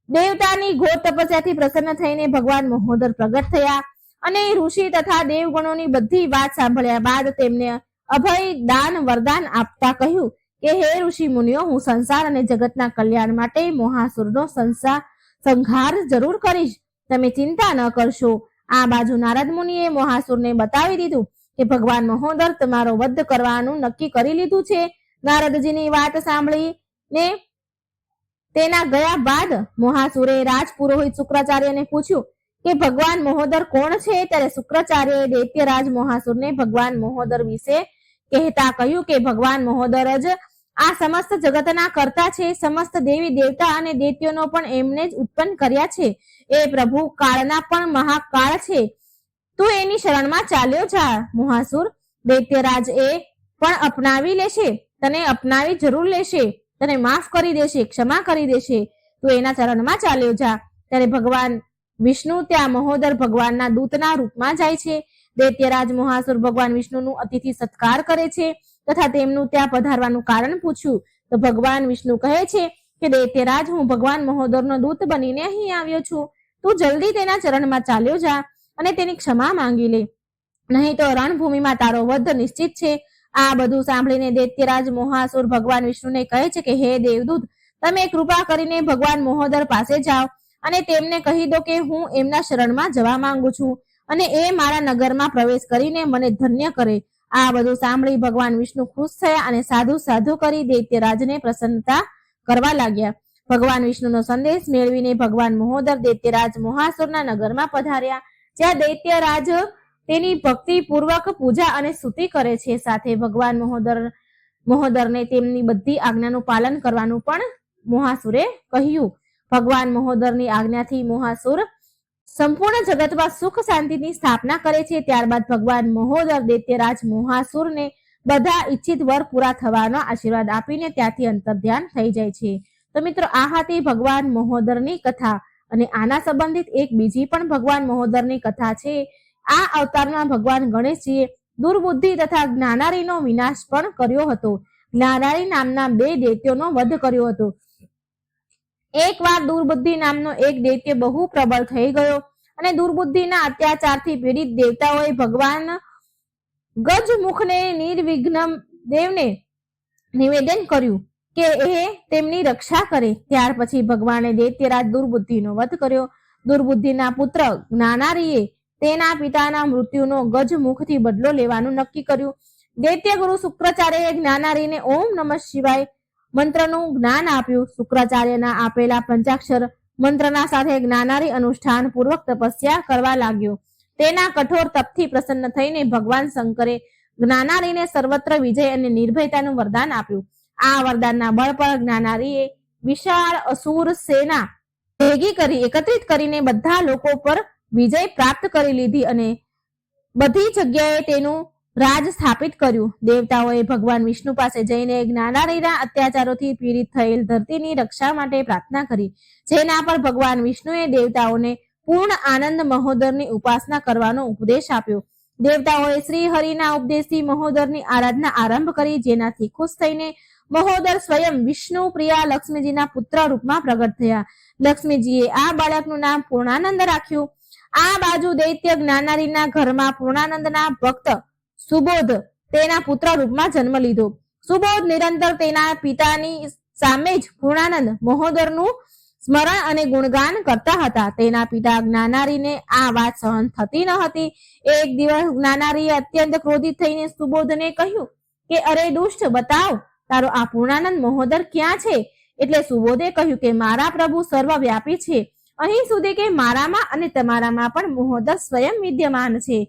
દેવતાની ઘોર તપસ્યાથી પ્રસન્ન થઈને ભગવાન મહોદર પ્રગટ થયા અને ઋષિ તથા દેવગણોની બધી વાત સાંભળ્યા બાદ તેમને અભય દાન વરદાન આપતા કહ્યું કે હે ઋષિ મુનિઓ, હું સંસાર અને જગતના કલ્યાણ માટે મોહાસુરનો સંહાર જરૂર કરીશ, તમે ચિંતા ન કરશો. આ બાજુ નારદ મુનિએ મોહાસુરને બતાવી દીધું કે ભગવાન મહોદર તમારો વધ કરવાનું નક્કી કરી લીધું છે. નારદજીની વાત સાંભળીને તેના ગયા બાદ મોહાસુરે રાજપુરોહિત શુક્રાચાર્યને પૂછ્યું કે ભગવાન મહોદર કોણ છે. ત્યારે શુક્રાચાર્યએ દૈત્યરાજ મોહાસુરને ભગવાન મહોદર વિશે કહેતા કહ્યું કે ભગવાન મહોદર જ આ સમસ્ત જગતના કર્તા છે. સમસ્ત દેવી દેવતા અને દૈત્યોનો પણ એમને જ ઉત્પન્ન કર્યા છે. એ પ્રભુ કાળના પણ મહાકાળ છે. તું એની શરણમાં ચાલ્યો જા. મોહાસુર, દૈત્યરાજ એ પણ અપનાવી લેશે, તને અપનાવી જરૂર લેશે, તને માફ કરી દેશે, ક્ષમા કરી દેશે. તું એના ચરણમાં ચાલ્યો જા. ત્યારે ભગવાન વિષ્ણુ ત્યાં મહોદર ભગવાનના દૂતના રૂપમાં જાય છે. દૈત્યરાજ મોહાસુર ભગવાન વિષ્ણુનું અતિથિ સત્કાર કરે છે તથા તેમનું ત્યાં પધારવાનું કારણ પૂછ્યું તો ભગવાન વિષ્ણુ કહે છે કે દૈત્યરાજ, હું ભગવાન મહોદરનો દૂત બનીને અહીં આવ્યો છું. તું જલ્દી તેના ચરણમાં ચાલ્યો જા અને તેની ક્ષમા માંગી લે, નહીં તો રણભૂમિમાં તારો વધ નિશ્ચિત છે. આ બધું સાંભળીને દૈત્યરાજ મોહાસુર ભગવાન વિષ્ણુને કહે છે કે હે દેવદૂત, તમે કૃપા કરીને ભગવાન મહોદર પાસે જાઓ અને તેમને કહી દો કે હું એમના શરણમાં જવા માંગુ છું અને એ મારા નગરમાં પ્રવેશ કરીને મને ધન્ય કરે. આ બધું સાંભળી ભગવાન વિષ્ણુ ખુશ થયા અને સાધુ સાધુ કરી દૈત્યરાજને પ્રસન્નતા કરવા લાગ્યા. ભગવાન વિષ્ણુનો સંદેશ મેળવીને ભગવાન મહોદર દૈત્યરાજ મોહાસુરના નગરમાં પધાર્યા, જ્યાં દૈત્યરાજ તેની ભક્તિ પૂર્વક પૂજા અને સ્તુતિ કરે છે. સાથે ભગવાન મહોદરને તેમની બધી આજ્ઞાનું પાલન કરવાનું પણ મોહાસુરે કહ્યું. ભગવાન મહોદરની આજ્ઞાથી મોહાસુર સંપૂર્ણ જગતમાં સુખ શાંતિની સ્થાપના કરે છે. ત્યારબાદ ભગવાન મહોદર દૈત્યરાજ મોહાસુરને બધા ઈચ્છિત વર પૂરા થવાનો આશીર્વાદ આપીને ત્યાંથી અંતર્ધ્યાન થઈ જાય છે. તો મિત્રો, આ હતી ભગવાન મહોદરની કથા અને આના સંબંધિત એક બીજી પણ ભગવાન મહોદરની કથા છે. આ અવતારમાં ભગવાન ગણેશજીએ દુર્બુદ્ધિ તથા જ્ઞાનારીનો વિનાશ પણ કર્યો હતો. જ્ઞાનારી નામના 2 દૈત્યોનો વધ કર્યો હતો. એકવાર દુર્બુદ્ધિ નામનો એક દૈત્ય બહુ પ્રબળ થઈ ગયો અને દુર્બુદ્ધિના અત્યાચારથી પીડિત દેવતાઓએ ભગવાન ગજમુખને નિર્વિઘ્ન દેવને નિવેદન કર્યું કે એ તેમની રક્ષા કરે. ત્યાર પછી ભગવાને દૈત્યરાજ દુર્બુદ્ધિનો વધ કર્યો. દુર્બુદ્ધિના પુત્ર જ્ઞાનારીએ તેના પિતાના મૃત્યુનો ગજમુખથી બદલો લેવાનું નક્કી કર્યું. દૈત્ય ગુરુ શુક્રાચાર્યએ જ્ઞાનારીને ઓમ નમઃ શિવાય મંત્રનું જ્ઞાન આપ્યું. શુક્રાચાર્યના આપેલા પંચાક્ષર મંત્રના સાથે જ્ઞાનારી અનુષ્ઠાન પૂર્વક તપસ્યા કરવા લાગ્યો. તેના કઠોર તપથી પ્રસન્ન થઈને ભગવાન શંકરે જ્ઞાનારીને સર્વત્ર વિજય અને નિર્ભયતાનું વરદાન આપ્યું. આ વરદાનના બળ પર જ્ઞાનારીએ વિશાળ અસુર સેના ભેગી કરી એકત્રિત કરીને બધા લોકો પર વિજય પ્રાપ્ત કરી લીધી અને બધી જગ્યાએ તેનું રાજ સ્થાપિત કર્યું. દેવતાઓએ ભગવાન વિષ્ણુ પાસે જઈને જ્ઞાનારીના અત્યાચારોથી પીડિત થયેલ ધરતીની રક્ષા માટે પ્રાર્થના કરી, જેના પર ભગવાન વિષ્ણુએ દેવતાઓને પૂર્ણ આનંદ મહોદરની ઉપાસના કરવાનો ઉપદેશ આપ્યો. દેવતાઓએ શ્રી હરિના ઉપદેશથી મહોદરની આરાધના આરંભ કરી, જેનાથી ખુશ થઈને મહોદર સ્વયં વિષ્ણુ પ્રિયા લક્ષ્મીજીના પુત્ર રૂપમાં પ્રગટ થયા. લક્ષ્મીજીએ આ બાળકનું નામ પૂર્ણાનંદ રાખ્યું. આ બાજુ દૈત્ય જ્ઞાનારીના ઘરમાં પૂર્ણાનંદના ભક્ત સુબોધ તેના પુત્ર રૂપમાં જન્મ લીધો. સુબોધ નિરંતર તેના પિતાની સામે જ પૂર્ણાનંદ મહોદરનું સ્મરણ અને ગુણગાન કરતા હતા. તેના પિતા જ્ઞાનારીને આ વાત સહન થતી ન હતી. એક દિવસ જ્ઞાનારીએ અત્યંત ક્રોધિત થઈને સુબોધને કહ્યું કે અરે દુષ્ટ, બતાવ તારો આ પૂર્ણાનંદ મહોદર ક્યાં છે? એટલે સુબોધે કહ્યું કે મારા પ્રભુ સર્વવ્યાપી છે, અહીં સુધી કે મારામાં અને તમારામાં પણ મહોદર સ્વયં વિદ્યમાન છે.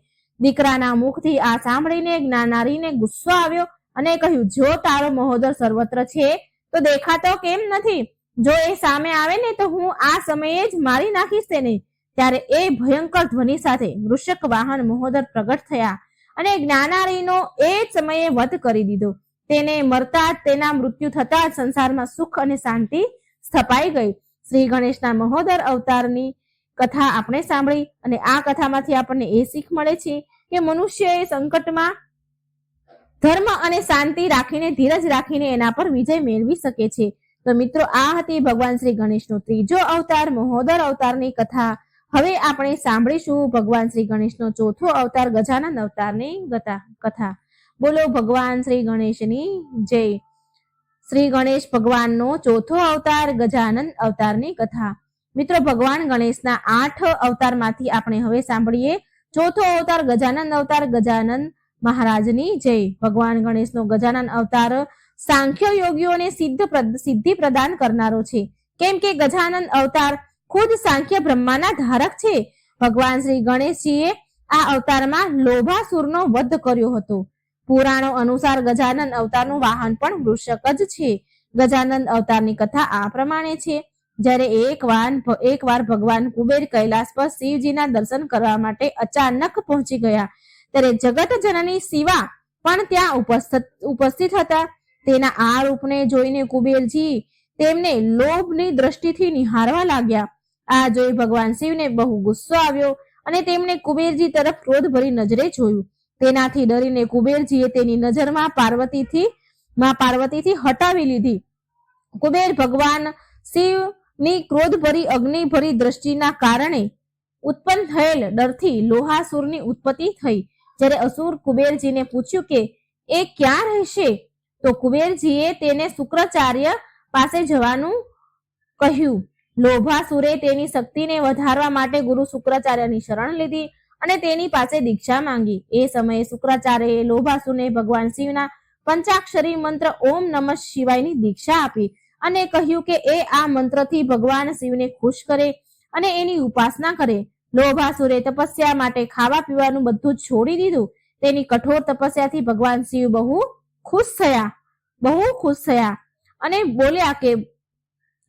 દીકરાના મુખથી આ સાંભળીને જ્ઞાનારીને ગુસ્સો આવ્યો અને કહ્યું, જો તારો મહોદર સર્વત્ર છે તો દેખાતો કેમ નથી? જો એ સામે આવે ને તો હું આ સમયે જ મારી નાખીશ તેને. ત્યારે એ ભયંકર ધ્વનિ સાથે વૃષક વાહન મહોદર પ્રગટ થયા અને જ્ઞાનારીનો એ જ સમયે વધ કરી દીધો. તેને મરતા જ તેના મૃત્યુ થતા જ સંસારમાં સુખ અને શાંતિ સ્થપાઈ ગઈ. શ્રી ગણેશના મહોદર અવતારની કથા આપણે સાંભળી અને આ કથામાંથી આપણને એ શીખ મળે છે કે મનુષ્યએ સંકટમાં ધર્મ અને શાંતિ રાખીને, ધીરજ રાખીને એના પર વિજય મેળવી શકે છે. તો મિત્રો, આ હતી ભગવાન શ્રી ગણેશનો ત્રીજો અવતાર મહોદર અવતારની કથા. હવે આપણે સાંભળીશું ભગવાન શ્રી ગણેશનો ચોથો અવતાર ગજાનન અવતારની કથા. બોલો ભગવાન શ્રી ગણેશની જય. શ્રી ગણેશ ભગવાનનો ચોથો અવતાર ગજાનન અવતારની કથા. મિત્રો, ભગવાન ગણેશના 8 અવતારમાંથી આપણે હવે સાંભળીએ ચોથો અવતાર ગજાનન અવતાર. ગજાનન મહારાજની જય. ભગવાન ગણેશનો ગજાનન અવતાર સાંખ્ય યોગીઓને સિદ્ધિ પ્રદાન કરનારો છે, કેમ કે ગજાનન અવતાર ખુદ સાંખ્ય બ્રહ્માના ધારક છે. ભગવાન શ્રી ગણેશજીએ આ અવતારમાં લોભાસુરનો વધ કર્યો હતો. પુરાણો અનુસાર ગજાનન અવતારનું વાહન પણ વૃષક જ છે. ગજાનન અવતારની કથા આ પ્રમાણે છે. જ્યારે એકવાર ભગવાન કુબેર કૈલાસ પર શિવજીના દર્શન કરવા માટે અચાનક પહોંચી ગયા, ત્યારે જગત જનની શિવા પણ ત્યાં ઉપસ્થિત હતા. તેના આ રૂપને જોઈને કુબેરજી તેમને લોભની દ્રષ્ટિથી નિહાળવા લાગ્યા. આ જોઈ ભગવાન શિવને બહુ ગુસ્સો આવ્યો અને તેમણે કુબેરજી તરફ ક્રોધભરી નજરે જોયું. તેનાથી ડરીને કુબેરજીએ તેની નજરમાં પાર્વતીથી હટાવી લીધી. કુબેર ભગવાન શિવની ક્રોધભરી અગ્નિભરી દ્રષ્ટિના કારણે ઉત્પન્ન થયેલ ડરથી લોહાસુરની ઉત્પત્તિ થઈ. જ્યારે અસુર કુબેરજીને પૂછ્યું કે એ ક્યાં રહેશે, તો કુબેરજીએ તેને શુક્રાચાર્ય પાસે જવાનું કહ્યું. લોભાસુરે તેની શક્તિને વધારવા માટે ગુરુ શુક્રાચાર્યની શરણ લીધી અને તેની પાસે દીક્ષા માંગી. એ સમયે શુક્રાચાર્યએ લોભાસુરને ભગવાન શિવના પંચાક્ષરી મંત્ર ઓમ નમઃ શિવાયની દીક્ષા આપી અને કહ્યું કે એ આ મંત્રથી ભગવાન શિવને ખુશ કરે અને એની ઉપાસના કરે. લોભાસુરે તપસ્યા માટે ખાવા પીવાનું બધું જ છોડી દીધું. તેની કઠોર તપસ્યાથી ભગવાન શિવ બહુ ખુશ થયા અને બોલ્યા કે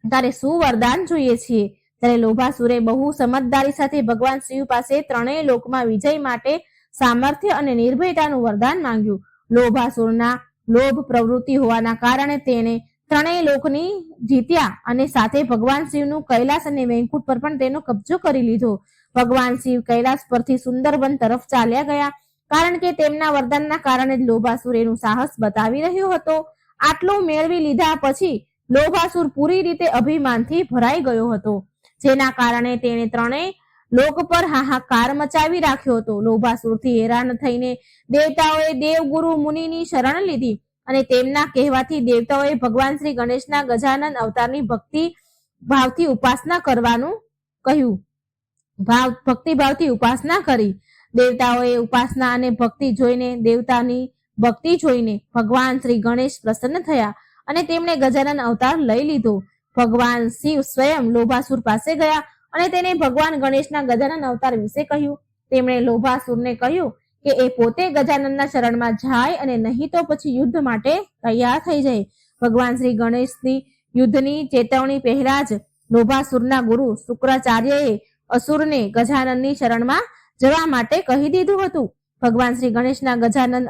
તારે શું વરદાન જોઈએ છીએ? ત્યારે લોભાસુરે બહુ સમજદારી સાથે ભગવાન શિવ પાસે ત્રણેય લોકમાં વિજય માટે સામર્થ્ય અને નિર્ભયતાનું વરદાન માંગ્યું. લોભાસુરના લોભ પ્રવૃત્તિ હોવાના કારણે તેને ત્રણેય લોકની જીત્યા અને સાથે ભગવાન શિવનું કૈલાસ અને વૈકુંઠ પર પણ તેનો કબજો કરી લીધો. ભગવાન શિવ કૈલાસ પરથી સુંદરવન તરફ ચાલ્યા ગયા, કારણ કે તેમના વરદાનના કારણે જ લોભાસુર એનું સાહસ બતાવી રહ્યો હતો. આટલું મેળવી લીધા પછી લોભાસુર પૂરી રીતે અભિમાનથી ભરાઈ ગયો હતો, જેના કારણે તેણે ત્રણેય લોક પર હાહાકાર મચાવી રાખ્યો હતો. લોભાસુરથી હેરાન થઈને દેવતાઓએ દેવગુરુ મુનિની શરણ લીધી અને તેમના કહેવાથી દેવતાઓએ ભગવાન શ્રી ગણેશના ગજાનન અવતારની ભક્તિ ભાવથી ઉપાસના કરવાનું કહ્યું. ભક્તિભાવથી ઉપાસના કરી. દેવતાઓએ ઉપાસના અને દેવતાની ભક્તિ જોઈને ભગવાન શ્રી ગણેશ પ્રસન્ન થયા અને તેમણે ગજાનન અવતાર લઈ લીધો. ભગવાન શિવ સ્વયં લોભાસુર પાસે ગયા અને તેને ભગવાન ગણેશના ગજાનન અવતાર વિશે કહ્યું. તેમણે લોભાસુરને કહ્યું કે એ પોતે ગજાનનના શરણમાં જાય અને નહીં તો પછી યુદ્ધ માટે તૈયાર થઈ જાય. ભગવાન શ્રી ગણેશની યુદ્ધની ચેતવણી પહેલા જ લોભાસુરના ગુરુ શુક્રાચાર્યએ અસુરને ગજાનનની શરણમાં જવા માટે કહી દીધું હતું. ભગવાન શ્રી ગણેશના ગજાનન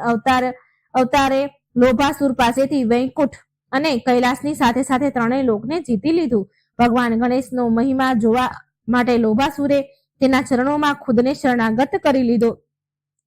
અવતારે લોભાસુર પાસેથી વૈકુંઠ અને કૈલાસની સાથે સાથે ત્રણેય લોકને જીતી લીધું. ભગવાન ગણેશનો મહિમા જોવા માટે લોભાસુરે તેના ચરણોમાં ખુદને શરણાગત કરી લીધો.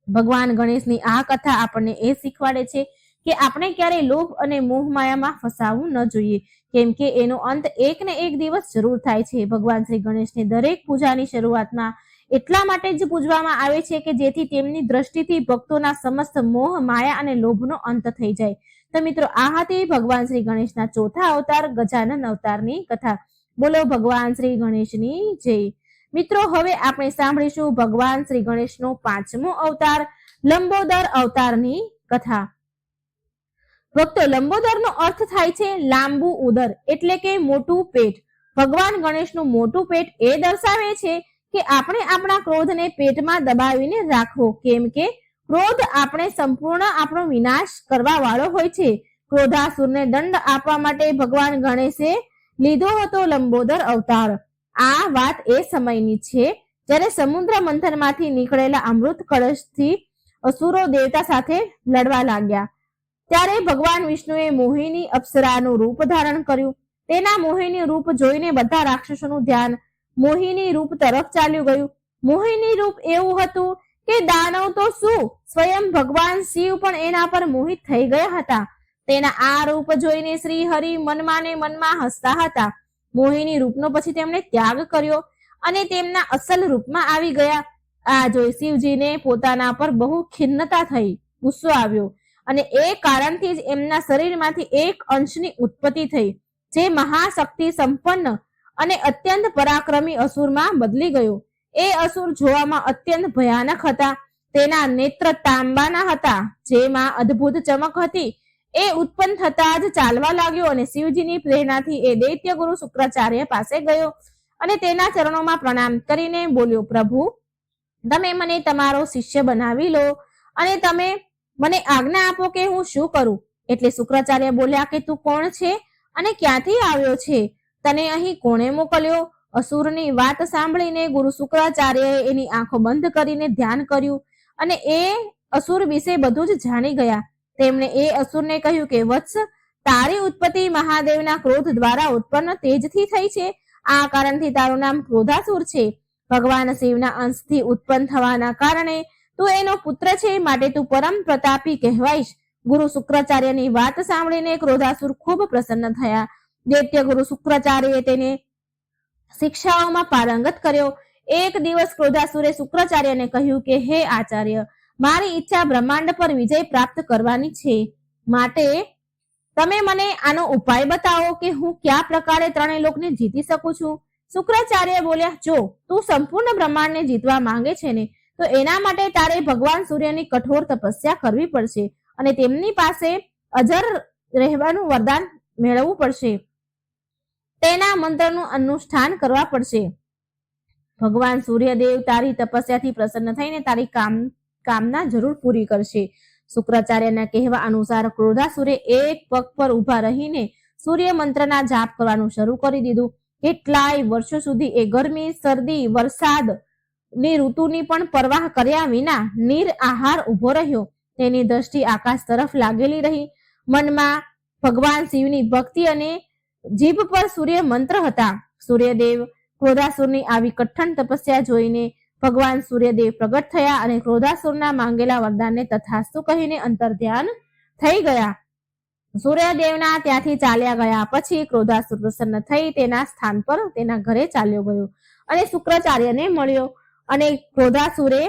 ભગવાન ગણેશની આ કથા આપણને એ શીખવાડે છે કે આપણે ક્યારેય લોભ અને મોહ માયામાં ફસાવવું ન જોઈએ, કેમ કે એનો અંત એક ને એક દિવસ જરૂર થાય છે. ભગવાન શ્રી ગણેશને દરેક પૂજાની શરૂઆતમાં એટલા માટે જ પૂજવામાં આવે છે કે જેથી તેમની દ્રષ્ટિથી ભક્તોના સમસ્ત મોહ માયા અને લોભનો અંત થઈ જાય. તો મિત્રો આ હતી ભગવાન શ્રી ગણેશના ચોથા અવતાર ગજાનન અવતારની કથા. બોલો ભગવાન શ્રી ગણેશની જય. મિત્રો હવે આપણે સાંભળીશું ભગવાન શ્રી ગણેશનો પાંચમો અવતાર લંબોદર અવતારની કથા. ભક્તો, લંબોદરનો અર્થ થાય છે લાંબુ ઉદર એટલે કે મોટું પેટ. ભગવાન ગણેશનું મોટું પેટ એ દર્શાવે છે કે આપણે આપણા ક્રોધને પેટમાં દબાવીને રાખવો, કેમ કે ક્રોધ આપણે સંપૂર્ણ આપણો વિનાશ કરવા વાળો હોય છે. ક્રોધાસુરને દંડ આપવા માટે ભગવાન ગણેશે લીધો હતો લંબોદર અવતાર. આ વાત એ સમયની છે જ્યારે સમુદ્ર મંથનમાંથી નીકળેલા અમૃત કળશથી અસુરો દેવતા સાથે લડવા લાગ્યા. ત્યારે ભગવાન વિષ્ણુએ મોહિની અપ્સરાનું રૂપ ધારણ કર્યું. તેના મોહિની રૂપ જોઈને બધા રાક્ષસોનું ધ્યાન મોહિની રૂપ તરફ ચાલ્યું ગયું. મોહિની રૂપ એવું હતું કે દાનવ તો શું, સ્વયં ભગવાન શિવ પણ એના પર મોહિત થઈ ગયા હતા. તેના આ રૂપ જોઈને શ્રી હરિ મનમાં ને મનમાં હસતા હતા. મોહિની રૂપનો પછી તેમણે ત્યાગ કર્યો અને તેમના અસલ રૂપમાં આવી ગયા. આ જોઈ શિવજીને પોતાના પર બહુ ખિન્નતા થઈ, ગુસ્સો આવ્યો અને એ કારણથી જ એમના શરીરમાંથી એક અંશની ઉત્પત્તિ થઈ, જે મહાશક્તિ સંપન્ન અને અત્યંત પરાક્રમી અસુરમાં બદલી ગયો. એ અસુર જોવામાં અત્યંત ભયાનક હતા. તેના નેત્ર તાંબાના હતા, જેમાં અદ્ભુત ચમક હતી. એ ઉત્પન્ન થતા જ ચાલવા લાગ્યો અને શિવજીની પ્રેરણાથી એ દૈત્ય ગુરુ શુક્રાચાર્ય પાસે ગયો અને તેના ચરણોમાં પ્રણામ કરીને બોલ્યો, પ્રભુ, તમે મને તમારો શિષ્ય બનાવી લો અને તમે મને આજ્ઞા આપો કે હું શું કરું. એટલે શુક્રાચાર્ય બોલ્યા કે તું કોણ છે અને ક્યાંથી આવ્યો છે? તને અહીં કોણે મોકલ્યો? અસુરની વાત સાંભળીને ગુરુ શુક્રાચાર્યએ એની આંખો બંધ કરીને ધ્યાન કર્યું અને એ અસુર વિશે બધું જ જાણી ગયા. તેમણે એ અસુરને કહ્યું કે વત્સ, તારી ઉત્પત્તિ મહાદેવના ક્રોધ દ્વારા ઉત્પન્ન તેજથી થઈ છે. આ કારણથી તારું નામ ક્રોધાસુર છે. ભગવાન શિવના અંશથી ઉત્પન્ન થવાના કારણે તું એનો પુત્ર છે, માટે તું પરમ પ્રતાપી કહેવાઈશ. ગુરુ શુક્રાચાર્યની વાત સાંભળીને ક્રોધાસુર ખૂબ પ્રસન્ન થયા. દૈત્ય ગુરુ શુક્રાચાર્યએ તેને શિક્ષાઓમાં પારંગત કર્યો. એક દિવસ ક્રોધાસુરે શુક્રાચાર્યને કહ્યું કે હે આચાર્ય, મારી ઈચ્છા બ્રહ્માંડ પર વિજય પ્રાપ્ત કરવાની છે, માટે તમે મને આનો ઉપાય બતાવો કે હું કયા પ્રકારે ત્રણેય લોકને જીતી શકું છું. શુક્રાચાર્ય બોલ્યા, જો તું સંપૂર્ણ બ્રહ્માંડને જીતવા માંગે છે ને, તો એના માટે તારે ભગવાન સૂર્યની કઠોર તપસ્યા કરવી પડશે અને તેમની પાસે અજર રહેવાનું વરદાન મેળવવું પડશે. તેના મંત્રનું અનુષ્ઠાન કરવા પડશે. ભગવાન સૂર્યદેવ તારી તપસ્યાથી પ્રસન્ન થઈને તારી કામના જરૂર પૂરી કરશે. શુક્રાચાર્યના કહેવા અનુસાર ક્રોધાસુરે એક પગ પર ઉભા રહીને સૂર્ય મંત્રના જાપ કરવાનું શરૂ કરી દીધું. કેટલાય વર્ષો સુધી એ ગરમી, શરદી, વરસાદ ની ઋતુની પણ પરવાહ કર્યા વિના નિરઆહાર ઉભો રહ્યો. તેની દ્રષ્ટિ આકાશ તરફ લાગેલી રહી. મનમાં ભગવાન શિવની ભક્તિ અને જીભ પર સૂર્ય મંત્ર હતા. સૂર્યદેવ ક્રોધાસુરની આવી કઠણ તપસ્યા જોઈને ભગવાન સૂર્યદેવ પ્રગટ થયા અને ક્રોધાસુરના માંગેલા વરદાનને તથાસ્તુ કહીને અંતર ધ્યાન થઈ ગયા. સૂર્યદેવના ત્યાંથી ચાલ્યા ગયા પછી ક્રોધાસુર પ્રસન્ન થઈ તેના સ્થાન પર તેના ઘરે ચાલ્યો ગયો અને શુક્રાચાર્યને મળ્યો અને ક્રોધાસુરે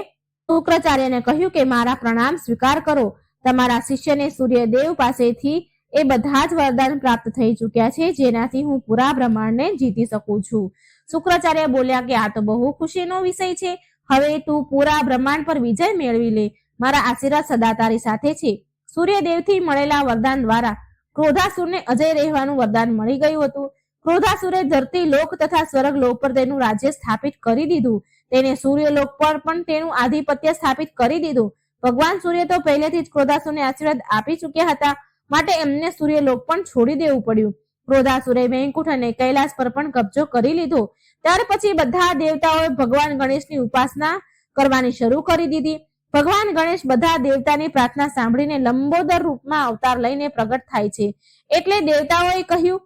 શુક્રાચાર્યને કહ્યું કે મારા પ્રણામ સ્વીકાર કરો. તમારા શિષ્યને સૂર્યદેવ પાસેથી એ બધા જ વરદાન પ્રાપ્ત થઈ ચૂક્યા છે, જેનાથી હું પૂરા બ્રહ્માંડને જીતી શકું છું. શુક્રાચાર્ય બોલ્યા કે આ તો બહુ ખુશીનો વિષય છે. હવે તું પૂરા બ્રહ્માંડ પર વિજય મેળવી લે. મારા આશીર્વાદ સદા તારી સાથે છે. સૂર્યદેવથી મળેલા વરદાન દ્વારા ક્રોધાસુરને અજય રહેવાનું વરદાન મળી ગયું હતું. ક્રોધાસુરે ધરતી લોક તથા સ્વર્ગ લોક પર તેનું રાજ્ય સ્થાપિત કરી દીધું. તેને સૂર્યલોક પર પણ તેનું આધિપત્ય સ્થાપિત કરી દીધું. ભગવાન સૂર્ય તો પહેલેથી જ ક્રોધાસુરને આશીર્વાદ આપી ચૂક્યા હતા, માટે એમને સૂર્યલોક પણ છોડી દેવું પડ્યું. ક્રોધાસુરે વૈકુંઠ અને કૈલાસ પર પણ કબજો કરી લીધો. ત્યાર પછી બધા દેવતાઓએ ભગવાન ગણેશની ઉપાસના કરવાની શરૂ કરી દીધી. ભગવાન ગણેશ બધા દેવતાની પ્રાર્થના સાંભળીને લંબોદર રૂપમાં અવતાર લઈને પ્રગટ થાય છે. એટલે દેવતાઓએ કહ્યું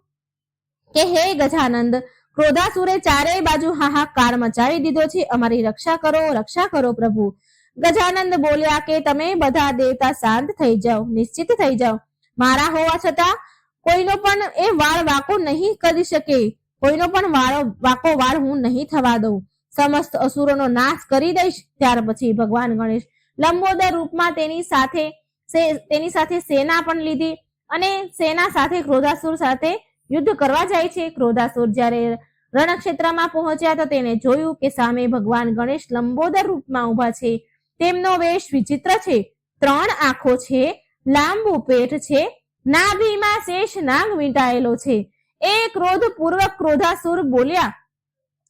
કે હે ગજાનંદ, ક્રોધાસુરે ચારેય બાજુ હાહાકાર મચાવી દીધો છે, અમારી રક્ષા કરો પ્રભુ. ગજાનંદ બોલ્યા કે તમે બધા દેવતા શાંત થઈ જાઓ, નિશ્ચિત થઈ જાઓ. મારા હોવા છતાં કોઈનો પણ એ વાળ વાકો નહીં કરી શકે. કોઈનો પણ વાકો વાળ હું નહીં થવા દઉં. સમસ્ત અસુરોનો નાશ કરી દઈશ. ત્યાર પછી ભગવાન ગણેશ લંબોદર રૂપમાં તેની સાથે સેના પણ લીધી અને સેના સાથે ક્રોધાસુર સાથે યુદ્ધ કરવા જાય છે. ક્રોધાસુર જ્યારે રણક્ષેત્રમાં પહોંચ્યા તો તેને જોયું કે સામે ભગવાન ગણેશ લંબોદર રૂપમાં ઊભા છે. તેમનો વેશ વિચિત્ર છે. 3 આંખો છે, લાંબુ પેટ છે, નાભીમાં શેષ નાગ વીંટાયેલો છે. એ ક્રોધપૂર્વક ક્રોધાસુર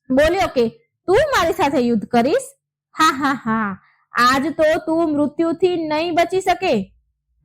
બોલ્યો કે તું મારી સાથે યુદ્ધ કરીશ? હા હા હા, આજ તો તું મૃત્યુથી નહીં બચી શકે.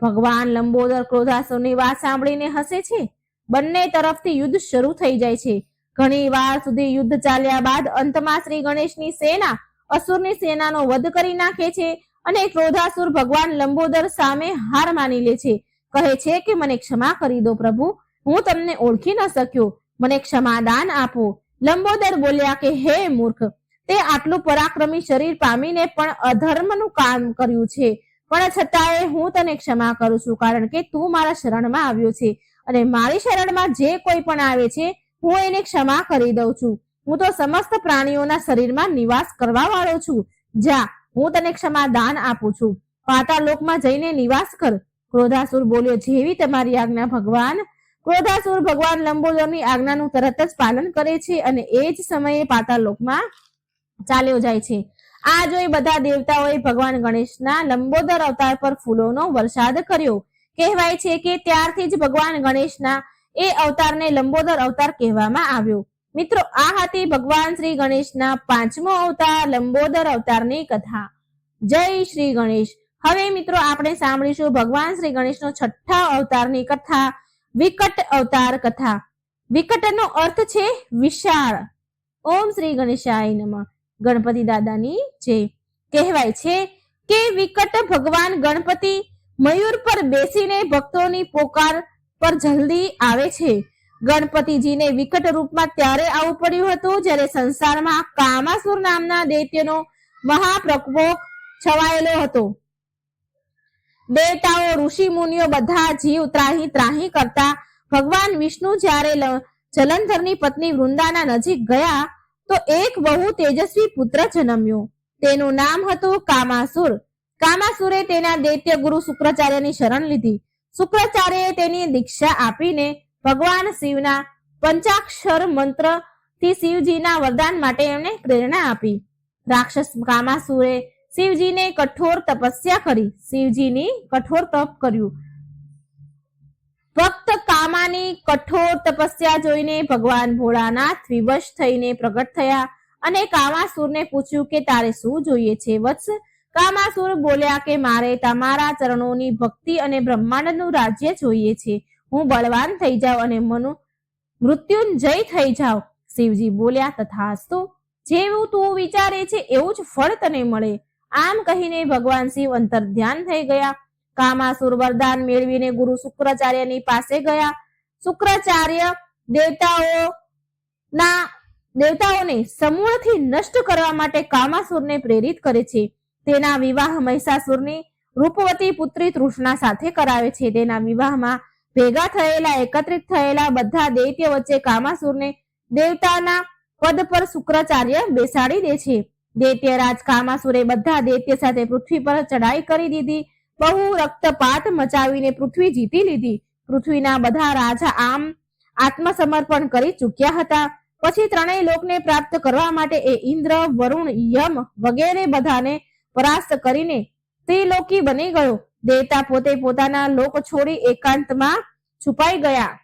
ભગવાન લંબોદર ક્રોધાસુરની વાત સાંભળીને હસે છે. બંને તરફથી યુદ્ધ શરૂ થઈ જાય છે. ઘણી વાર સુધી યુદ્ધ ચાલ્યા બાદ અંતમાં શ્રી ગણેશની સેના અસુરની સેનાનો વધ કરી નાખે છે અને ક્રોધાસુર ભગવાન લંબોદર સામે હાર માની લે છે. કહે છે કે મને ક્ષમા કરી દો પ્રભુ, હું તમને ઓળખી ન શક્યો, મને ક્ષમાદાન આપો. લંબોદર બોલ્યા કે હે મૂર્ખ, તે આટલું પરાક્રમી શરીર પામીને પણ અધર્મનું કામ કર્યું છે, પણ છતાંય હું તને ક્ષમા કરું છું, કારણ કે તું મારા શરણમાં આવ્યો છે અને મારી શરણમાં જે કોઈ પણ આવે છે હું એને ક્ષમા કરી દઉં છું. હું તો સમસ્ત પ્રાણીઓના શરીરમાં નિવાસ કરવા વાળો છું. જા, હું તને ક્ષમાદાન આપું છું. પાતાળ લોકમાં જઈને નિવાસ કર. ક્રોધાસુર બોલ્યો, જેવી તમારી આજ્ઞા ભગવાન. ક્રોધાસુર ભગવાન લંબોદરની આજ્ઞાનું તરત જ પાલન કરે છે અને એ જ સમયે પાતાળ લોકમાં ચાલ્યો જાય છે. આ જોઈ બધા દેવતાઓએ ભગવાન ગણેશના લંબોદર અવતાર પર ફૂલોનો વરસાદ કર્યો. કહેવાય છે કે ત્યારથી જ ભગવાન ગણેશના એ અવતારને લંબોદર અવતાર કહેવામાં આવ્યો. મિત્રો, આ હતી ભગવાન શ્રી ગણેશના 5મો અવતાર લંબોદર અવતારની કથા. જય શ્રી ગણેશ. હવે મિત્રો આપણે સાંભળીશું ભગવાન શ્રી ગણેશનો 6થા અવતારની કથા, વિકટ અવતાર કથા. વિકટનો અર્થ છે વિશાળ. ઓમ શ્રી ગણેશાય નમઃ. ગણપતિ દાદાની જય. કહેવાય છે કે વિકટ ભગવાન ગણપતિ મયુર પર બેસીને ભક્તોની પોકાર પર જલ્દી આવે છે. ગણપતિજીને વિકટ રૂપમાં ત્યારે આવવું પડ્યું હતું જ્યારે સંસારમાં કામાસુર નામના દૈત્યનો મહાપ્રકોપ છવાયેલો હતો. દેવતાઓ, ઋષિ મુનિઓ બધા જીવ ત્રાહી ત્રાહી કરતા ભગવાન વિષ્ણુ જ્યારે જલંધરની પત્ની વૃંદાના નજીક ગયા તો એક બહુ તેજસ્વી પુત્ર જન્મ્યો. તેનું નામ હતું કામાસુર. કામાસુરે તેના દૈત્ય ગુરુ શુક્રાચાર્યની શરણ લીધી. શુક્રાચાર્યએ તેની દીક્ષા આપીને ભગવાન શિવના પંચાક્ષર મંત્રથી શિવજીના વરદાન માટે એમને પ્રેરણા આપી. રાક્ષસ કામાસુરે શિવજીને કઠોર તપસ્યા કરી. શિવજીની કઠોર તપ કર્યું. ભક્ત કામાની કઠોર તપસ્યા જોઈને ભગવાન ભોળાનાથ વિવશ થઈને પ્રગટ થયા અને કામાસુરને પૂછ્યું કે તારે શું જોઈએ છે વત્સ? કામાસુર બોલ્યા કે મારે તમારા ચરણોની ભક્તિ અને બ્રહ્માંડનું રાજ્ય જોઈએ છે. હું બળવાન થઈ જાઉં અને મૃત્યુંજય થઈ જાઉં. શિવજી બોલ્યા તથાસ્તુ, જેવું તું વિચારે છે એવું જ ફળ તને મળે. આમ કહીને ભગવાન શિવ અંતર ધ્યાન થઈ ગયા. કામાસુર વરદાન મેળવીને ગુરુ શુક્રાચાર્યની પાસે ગયા. શુક્રાચાર્ય દેવતાઓને સમૂળથી નષ્ટ કરવા માટે કામાસુરને પ્રેરિત કરે છે. તેના વિવાહ મહિષાસુરની રૂપવતી પુત્રી તૃષ્ણા સાથે કરાવે છે. તેના વિવાહમાં ભેગા થયેલા એકત્રિત થયેલા બધા દૈત્ય વચ્ચે કામાસુરને દેવતાના પદ પર શુક્રાચાર્ય બેસાડી દે છે. દૈત્યરાજ કામાસુરે બધા દૈત્ય સાથે પૃથ્વી પર ચડાઈ કરી દીધી. બહુ રક્તપાત મચાવીને પૃથ્વી જીતી લીધી. પૃથ્વીના બધા રાજા આત્મસમર્પણ કરી ચૂક્યા હતા. પછી 3 લોકને પ્રાપ્ત કરવા માટે એ ઇન્દ્ર, વરુણ, યમ વગેરે બધાને પરાસ્ત કરીને ત્રિલોકી બની ગયો. દેવતા પોતે પોતાના લોક છોડી એકાંતમાં છુપાઈ ગયા.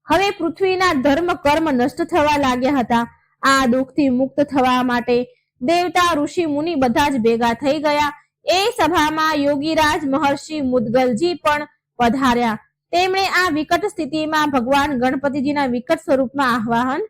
હવે પૃથ્વીના ધર્મ કર્મ નષ્ટ થવા લાગ્યા હતા. આ દુઃખથી મુક્ત થવા માટે દેવતા, ઋષિ, મુનિ બધા જ ભેગા થઈ ગયા. એ સભામાં યોગીરાજ મહર્ષિ મુદગલજી પણ પધાર્યા. તેમણે આ વિકટ સ્થિતિમાં ભગવાન ગણપતિજીના વિકટ સ્વરૂપમાં આહ્વાન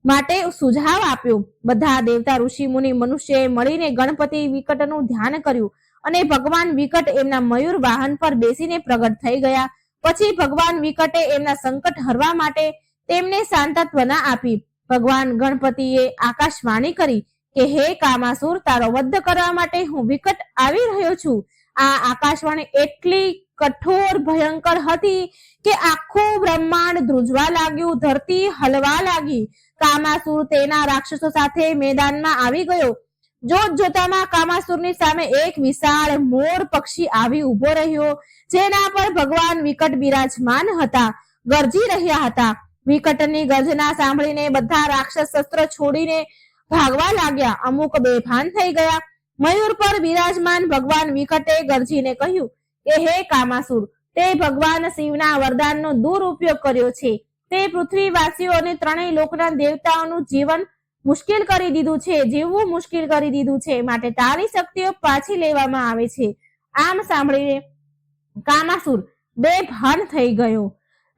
માટે સુઝાવ આપ્યો. બધા દેવતા, ઋષિ, મુનિ, મનુષ્યએ મળીને ગણપતિ વિકટનું ધ્યાન કર્યું અને ભગવાન વિકટ એમના મયુર વાહન પર બેસીને પ્રગટ થઈ ગયા. પછી ભગવાન વિકટે એમના સંકટ હરવા માટે તેમને સાંત્વના આપી. ભગવાન ગણપતિએ આકાશવાણી કરી કે હે કામાસુર, તારો વધ કરવા માટે હું વિકટ આવી રહ્યો છું. આ આકાશવાણી એટલી કઠોર ભયંકર હતી કે આખું બ્રહ્માંડ ધ્રુજવા લાગ્યું, ધરતી હલવા લાગી. કામાસુર તેના રાક્ષસો સાથે મેદાનમાં આવી ગયો. જોત જોતામાં કામાસુરની સામે એક વિશાળ મોર પક્ષી આવી ઉભો રહ્યો, જેના પર ભગવાન વિકટ બિરાજમાન હતા, ગરજી રહ્યા હતા. વિકટની ગર્જના સાંભળીને બધા રાક્ષસ શસ્ત્ર છોડીને ભાગવા લાગ્યા. અમુક બેભાન થઈ ગયા. મયુર પર બિરાજમાન ભગવાન વિકટે ગરજીને કહ્યું કે હે કામાસુર, તે ભગવાન શિવના વરદાનનો દુરુપયોગ કર્યો છે. તે પૃથ્વીવાસીઓ અને ત્રણેય લોકના દેવતાઓનું જીવન મુશ્કેલ કરી દીધું છે, જીવવું મુશ્કેલ કરી દીધું છે. માટે તારી શક્તિઓ પાછી લેવામાં આવે છે. આમ સાંભળીને કામાસુર બેભાન થઈ ગયો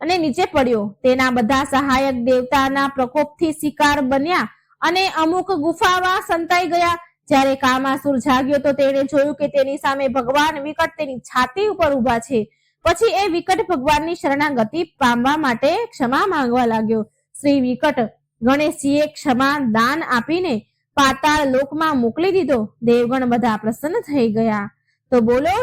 અને નીચે પડ્યો. તેના બધા સહાયક દેવતાના પ્રકોપથી શિકાર બન્યા અને અમુક ગુફામાં સંતાઈ ગયા. જ્યારે કામાસુર જાગ્યો તો તેણે જોયું કે તેની સામે ભગવાન વિકટ તેની છાતી ઉપર ઉભા છે. પછી એ વિકટ ભગવાનની શરણાગતિ પામવા માટે ક્ષમા માંગવા લાગ્યો. શ્રી વિકટ ગણેશજીએ ક્ષમા દાન આપીને પાતાળ લોકમાં મોકલી દીધો. દેવગણ બધા પ્રસન્ન થઈ ગયા. તો બોલો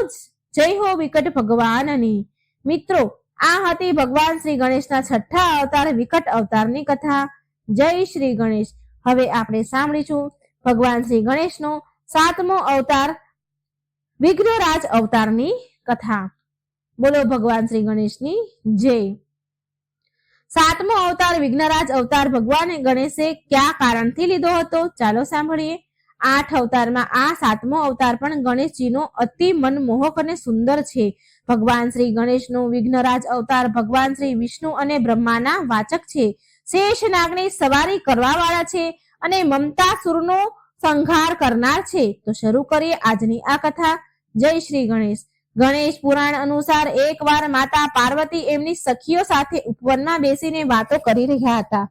જય હો વિકટ ભગવાનની. મિત્રો, આ હતી ભગવાન શ્રી ગણેશના છઠ્ઠા અવતાર વિકટ અવતારની કથા. જય શ્રી ગણેશ. હવે આપણે સાંભળીશું ભગવાન શ્રી ગણેશનો સાતમો અવતાર વિઘ્નરાજ અવતારની કથા. બોલો ભગવાન શ્રી ગણેશની જય. સાતમો અવતાર વિઘ્નરાજ અવતાર ભગવાન ગણેશે કયા કારણથી લીધો હતો? ચાલો સાંભળીએ. 8 અવતારમાં આ સાતમો અવતાર પણ ગણેશજીનો અતિ મનમોહક અને સુંદર છે. ભગવાન શ્રી ગણેશનો વિઘ્નરાજ અવતાર ભગવાન શ્રી વિષ્ણુ અને બ્રહ્માના વાચક છે. શેષ નાગની સવારી કરવા વાળા છે અને મમતાસુરનો સંહાર કરનાર છે. તો શરૂ કરીએ આજની આ કથા. જય શ્રી ગણેશ. ગણેશ પુરાણ અનુસાર એકવાર માતા પાર્વતી એમની સખીઓ સાથે ઉપવનમાં બેસીને વાતો કરી રહ્યા હતા.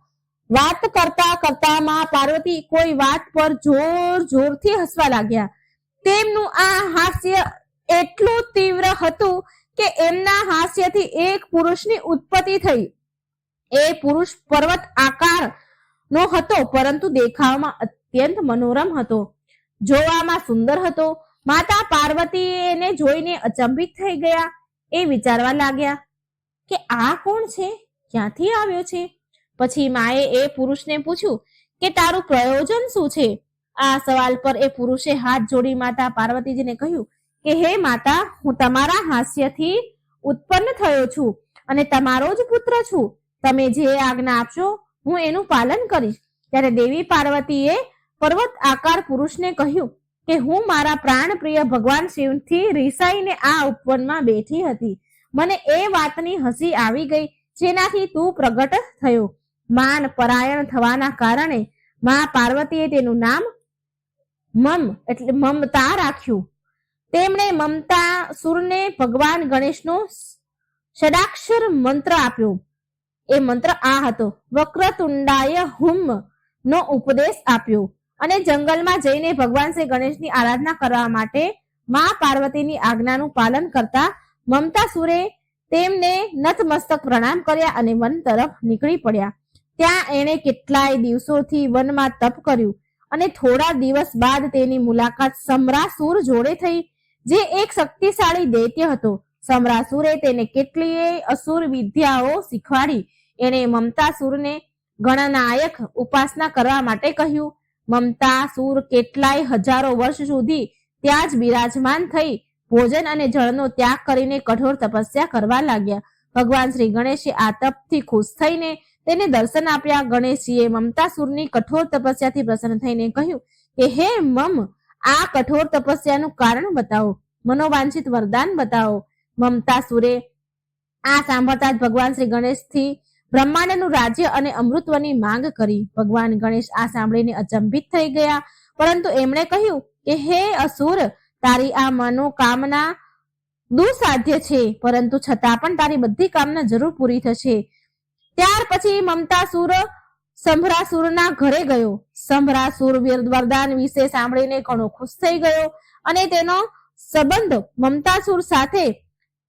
વાત કરતા કરતા માં પાર્વતી કોઈ વાત પર જોરથી હસવા લાગ્યા. તેમનું આ હાસ્ય એટલું તીવ્ર હતું કે એમના હાસ્યથી એક પુરુષની ઉત્પત્તિ થઈ. એ પુરુષ પર્વત આકાર નો હતો, પરંતુ દેખાવમાં અત્યંત મનોરમ હતો, જોવામાં સુંદર હતો. માતા પાર્વતી એને જોઈને અચંબિત થઈ ગયા. એ વિચારવા લાગ્યા કે આ કોણ છે, ક્યાંથી આવ્યો છે. પછી માએ એ પુરુષને પૂછ્યું કે તારું પ્રયોજન શું છે? આ સવાલ પર એ પુરુષે હાથ જોડી માતા પાર્વતીજીને કહ્યું કે હે માતા, હું તમારા હાસ્યથી ઉત્પન્ન થયો છું અને તમારો જ પુત્ર છું. તમે જે આજ્ઞા આપશો હું એનું પાલન કરીશ. ત્યારે દેવી પાર્વતીએ પર્વત આકાર પુરુષને કહ્યું કે હું મારા પ્રાણ પ્રિય ભગવાન શિવથી રીસાઈને આ ઉપવનમાં બેઠી હતી. મને એ વાતની હસી આવી ગઈ જેનાથી તું પ્રગટ થયો. માન પરાયણ થવાના કારણે મા પાર્વતીએ તેનું નામ મમ એટલે મમતા રાખ્યું. તેમણે મમતા સુરને ભગવાન ગણેશનો ષડાક્ષર મંત્ર આપ્યો. એ મંત્ર આ હતો: વક્રતુંડાય હુમ નો ઉપદેશ આપ્યો અને જંગલમાં જઈને ભગવાન શ્રી ગણેશની આરાધના કરવા માટે મા પાર્વતીની આજ્ઞાનું પાલન કરતા મમતાસુરે તેમને નતમસ્તક પ્રણામ કર્યા અને વન તરફ નીકળી પડ્યા. ત્યાં એણે કેટલાય દિવસોથી વનમાં તપ કર્યું અને થોડા દિવસ બાદ તેની મુલાકાત સમરાસુર જોડે થઈ, જે એક શક્તિશાળી દૈત્ય હતો. સમરાસુરે તેને કેટલીય અસુર વિદ્યાઓ શીખવાડી. એણે મમતાસુરને ગણનાયક ઉપાસના કરવા માટે કહ્યું. મમતાસુર કેટલાય હજારો વર્ષ સુધી ત્યાં જ બિરાજમાન થઈ ભોજન અને જળનો ત્યાગ કરીને કઠોર તપસ્યા કરવા લાગ્યા. ભગવાન શ્રી ગણેશે આ તપથી ખુશ થઈને તેને દર્શન આપ્યા. ગણેશજીએ મમતાસુરની કઠોર તપસ્યાથી પ્રસન્ન થઈને કહ્યું કે હે મમ, આ કઠોર તપસ્યાનું કારણ બતાવો, મનોવાંછિત વરદાન બતાવો. મમતાસુરે આ સાંભળતા જ ભગવાન શ્રી ગણેશથી બ્રહ્માંડનું રાજ્ય અને અમૃતવની માંગ કરી. ભગવાન ગણેશ આ સાંભળીને અચંબિત થઈ ગયા, પરંતુ એમણે કહ્યું કે હે અસુર, તારી આ મનોકામના દુસાધ્ય છે, પરંતુ છતાં પણ તારી બધી કામના જરૂર પૂરી થશે. ત્યાર પછી મમતાસુર સંભરાસુરના ઘરે ગયો. સંભરાસુર વરદાન વિશે સાંભળીને ઘણો ખુશ થઈ ગયો અને તેનો સંબંધ મમતાસુર સાથે